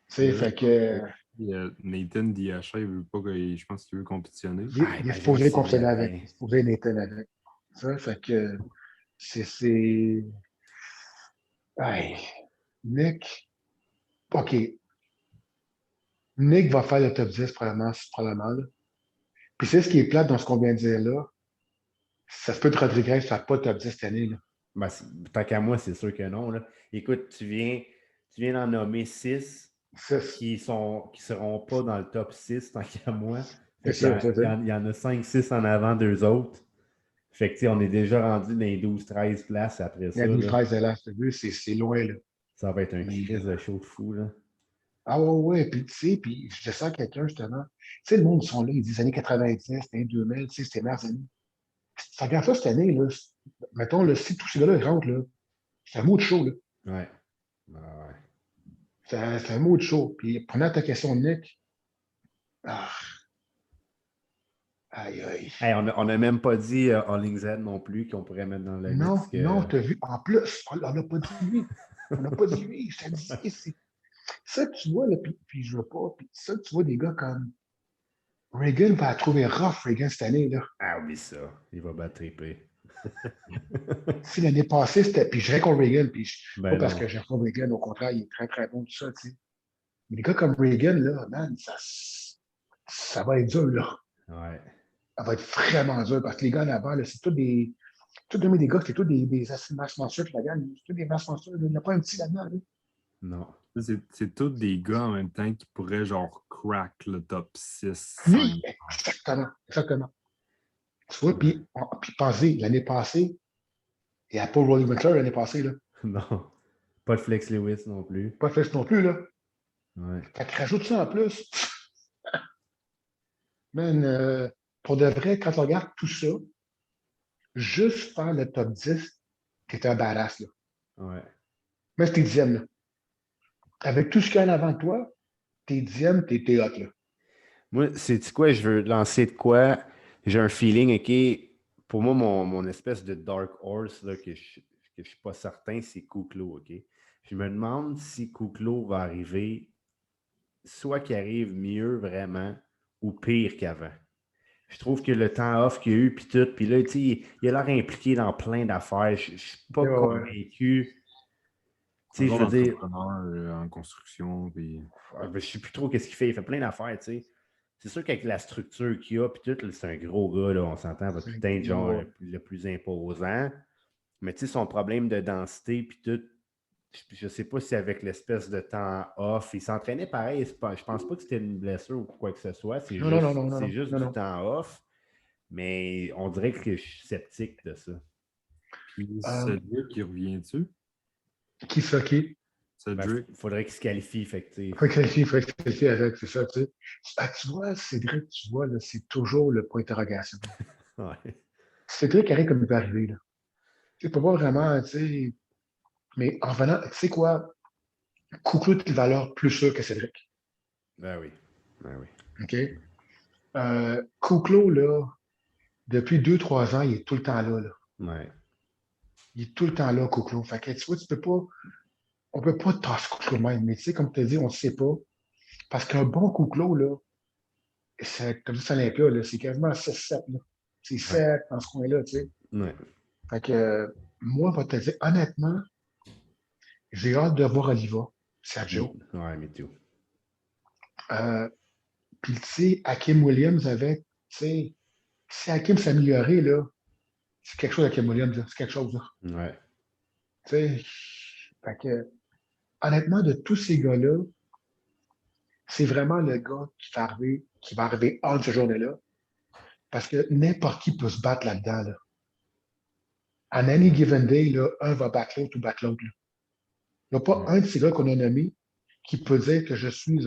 sais, fait que Nathan Diacha, il veut pas je pense qu'il veut compétitionner. il est supposé compétitionner avec. Il est supposé Nathan avec. Ça, fait que c'est. Hey, Nick. OK. Nick va faire le top 10 probablement là. Puis c'est ce qui est plate dans ce qu'on vient de dire là. Ça se peut que Rodriguez ne soit pas le top 10 cette année. Là. Ben, tant qu'à moi, c'est sûr que non. Là. Écoute, tu viens d'en nommer 6 qui ne seront pas dans le top 6, tant qu'à moi. C'est ça, c'est ça. Il y en a 5-6 en avant d'eux autres. Fait que, on est déjà rendu dans les 12-13 places après ça. Il y a 12-13 de là, c'est loin. Là. Ça va être un crise de show de fou. Là. Ah ouais, puis tu sais, puis je sens quelqu'un justement. Tu sais, le monde, ils sont là, ils disent années 90, années 2000, tu sais, c'était les meilleures années. Tu regardes ça cette année, là, mettons, là, si tous ces gars-là ils rentrent, là, c'est un mot de show. Là. Ouais. C'est un mot de show. Puis prenant ta question, Nick, aïe, aïe. Hey, on n'a même pas dit Holling Z non plus qu'on pourrait mettre dans la liste. Non, t'as vu. En plus, on n'a pas dit lui. On n'a pas dit lui. Je t'ai dit, ça, tu vois, là, puis je veux pas. Puis ça, tu vois, des gars comme Reagan va trouver rough, Reagan, cette année. Là. Ah oui, ça. Il va battre triper. Si l'année passée, c'était. Puis je réponds Reagan, puis pas parce non. que je réponds Reagan, au contraire, il est très, très bon, tout ça, tu sais. Mais des gars comme Reagan, là, man, ça va être dur, là. Ouais. Ça va être vraiment dur parce que les gars en avant, là, c'est tous des. Tous des gars, c'est tous des acides masse mensuels, la gagne. C'est tous des masses mensuelles. Il n'y a pas un petit là-dedans. Là. Non. C'est tous des gars en même temps qui pourraient genre crack le top 6. 5. Oui, exactement. Tu vois, puis pensez, l'année passée, il n'y a pas Rolling Winter l'année passée, là. Non. Pas de Flex Lewis non plus. Pas Flex non plus, là. Ouais. Fait que rajoute ça en plus. Man, pour de vrai, quand on regarde tout ça, juste faire le top 10, t'es un badass, là. Ouais. Mais c'est tes dixièmes, là. Avec tout ce qu'il y a en avant de toi, t'es dixièmes, t'es hot, là. Moi, c'est quoi, je veux lancer de quoi? J'ai un feeling, OK, pour moi, mon espèce de Dark Horse, là, que je ne suis pas certain, c'est Kouklo, OK? Je me demande si Kouklo va arriver, soit qu'il arrive mieux vraiment, ou pire qu'avant. Je trouve que le temps off qu'il y a eu, puis tout, puis là, tu sais, il a l'air impliqué dans plein d'affaires. Je ne suis pas convaincu. Tu sais, je veux dire, en construction, puis... je ne sais plus trop qu'est-ce qu'il fait. Il fait plein d'affaires, tu sais. C'est sûr qu'avec la structure qu'il a, puis tout, c'est un gros gars, là, on s'entend, va tout être genre le plus imposant. Mais tu sais, son problème de densité, puis tout, je ne sais pas si avec l'espèce de temps off, il s'entraînait pareil. Je pense pas que c'était une blessure ou quoi que ce soit. C'est juste du temps off. Mais on dirait que je suis sceptique de ça. Puis Cedric, qui revient-tu? Qui ça, qui? Cedric. Il faudrait qu'il se qualifie, fait que, il faut se qualifier avec, c'est ça, tu sais. Tu vois, Cédric, tu vois, là, c'est toujours le point d'interrogation. Ouais. Cédric arrive comme il peut arriver, là. Tu sais, pas vraiment, tu sais. Mais en venant, tu sais quoi? Coucou de valeur plus sûre que Cédric. Ben oui. OK? Kouklo, là, depuis 2-3 ans, il est tout le temps là, là. Ouais. Il est tout le temps là, Kouklo. Fait que tu vois, on peut pas tasser Kouklo même. Mais tu sais, comme tu as dit, on ne sait pas. Parce qu'un bon Kouklo, là, c'est, comme ça, Olympia, là, c'est quasiment 6-7, là. C'est 7 dans ce coin-là, tu sais. Ouais. Fait que, moi, je vais te dire, honnêtement, j'ai hâte de voir Oliva, Sergio. Ouais, me too. Puis, tu sais, Hakim Williams avec, tu sais, si Hakim s'améliorait, là, c'est quelque chose Hakim Williams, là. C'est quelque chose, là. Ouais. Tu sais, fait que, honnêtement, de tous ces gars-là, c'est vraiment le gars qui va arriver entre ce journée-là. Parce que n'importe qui peut se battre là-dedans, là. En any given day, là, un va battre l'autre ou battre l'autre, là. Il n'y a pas un de ces gars qu'on a nommé qui peut dire que je suis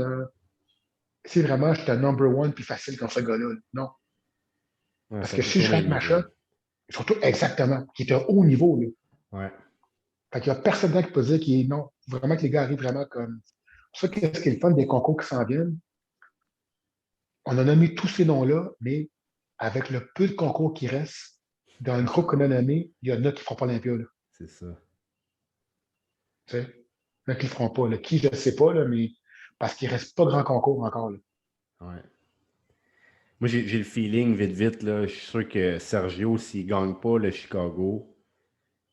c'est vraiment, je suis un number one puis facile comme ce gars-là. Là. Non. Ouais, parce que si je rate ma shot, surtout exactement, qui est un haut niveau, là. Ouais. Fait qu'il n'y a personne là qui peut dire qu'il est non. Vraiment que les gars arrivent vraiment comme. C'est pour ça qu'est-ce qui est le fun des concours qui s'en viennent. On a nommé tous ces noms-là, mais avec le peu de concours qui reste, dans le groupe qu'on a nommé, il y en a qui ne feront pas l'Olympia. C'est ça. Tu sais? Il y en a qui ne le feront pas. Là. Qui, je ne sais pas, là, mais Parce qu'il ne reste pas grand concours encore. Là. Ouais. Moi, j'ai le feeling, vite, là, je suis sûr que Sergio, s'il ne gagne pas le Chicago,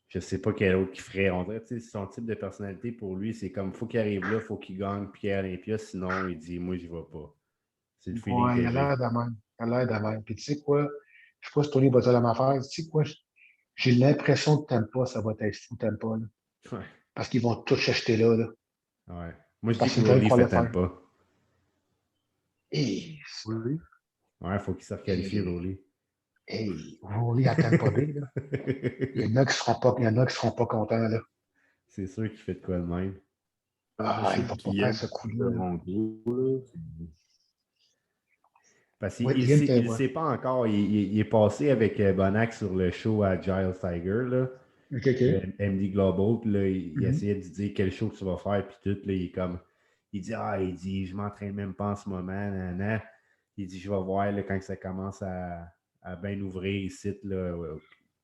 je ne sais pas quel autre qui ferait. On dirait, tu sais, son type de personnalité pour lui, c'est comme, faut qu'il arrive là, il faut qu'il gagne Pierre Olympia, sinon, il dit, moi, je ne vais pas. C'est le feeling Ouais, il que a j'ai. l'air de même. Il a l'air de même. Puis tu sais quoi? Je ne sais pas si Tony va dire la même affaire. Tu sais quoi? J'ai l'impression que Tampa, ça va être fou, Tampa. Là. Ouais. Parce qu'ils vont tout acheter là. Là. Ouais. Moi, je dis Parce que qu'ils veulent Rolly qu'on fait le fasse. pas. Hey, Oui. Ouais, il faut qu'il se requalifie, hey, Rolly. hey, Rolly à Tampa Bay. Là. Il y en a qui ne seront pas contents. Là. C'est sûr qu'il fait de quoi de même. Ah, il ne va pas Qui faire aime ce coup-là. Là. Toronto, là. Parce qu'il Ouais, ne Ian fait, il ouais. sait pas encore. Il est passé avec Bonac sur le show à Giles Tiger, là, OK, OK. MD Global. Puis là, il Mhm. essayait de dire quel show que tu vas faire. Puis tout, là, il est comme. Il dit, je m'entraîne même pas en ce moment. Nanana. Il dit, je vais voir là, quand ça commence à bien ouvrir ici, là,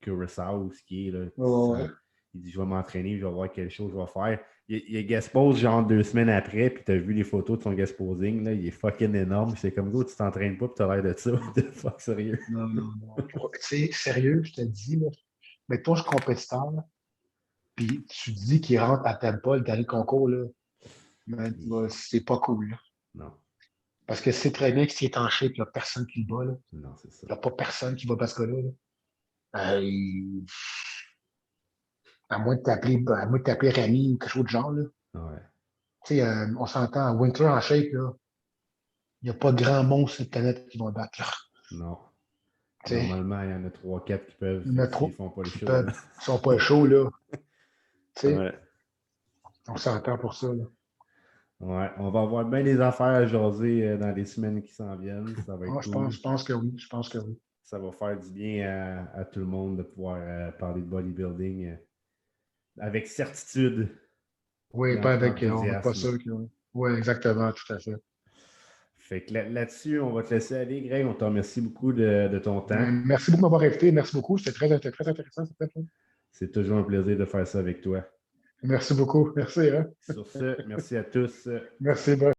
Curaçao, ce qui est. Là, Ouais, ouais, ouais. il dit, je vais m'entraîner, je vais voir quelle chose je vais faire. Il guest pose genre 2 semaines après, puis t'as vu les photos de son guest posing, là, il est fucking énorme. C'est comme, gros, tu t'entraînes pas, puis t'as l'air de ça. De fuck, sérieux. Non, non, non. Tu sais, sérieux, je te dis, là, mettons, je suis compétiteur, là, puis tu dis qu'il rentre à Tampa, le dernier concours, là, man, c'est pas cool. Là. Non, Parce que c'est très bien que s'il est en shape, il n'y a personne qui le bat. Là. non, c'est ça. Il n'y a pas personne qui va battre ce gars-là. Là. À moins de t'appeler Rami ou quelque chose de genre. Là. Ouais, Tu sais, on s'entend, Winter en shape, là, il n'y a pas grand monde sur la planète qui va le battre. Là. non. Tu sais, Normalement, il y en a 3-4 qui peuvent, il y en a s'ils trop font pas le qui show, peuvent, là. qui sont pas chauds, là. Tu sais, Ouais. on s'entend pour ça. Là. Ouais, on va avoir bien des affaires à jaser dans les semaines qui s'en viennent. Ça va être Ah, cool. je pense que oui. Je pense que oui. Ça va faire du bien à tout le monde de pouvoir parler de bodybuilding avec certitude Oui, et pas avec. On n'est pas enthousiasme. sûr que. Oui, exactement, tout à fait. Fait que là-dessus, on va te laisser aller, Greg. On te remercie beaucoup de ton temps. Merci beaucoup de m'avoir invité. Merci beaucoup. C'était très intéressant. C'était fun. C'est toujours un plaisir de faire ça avec toi. Merci beaucoup. Merci. Hein? Sur ce, merci à tous. Merci. Bye.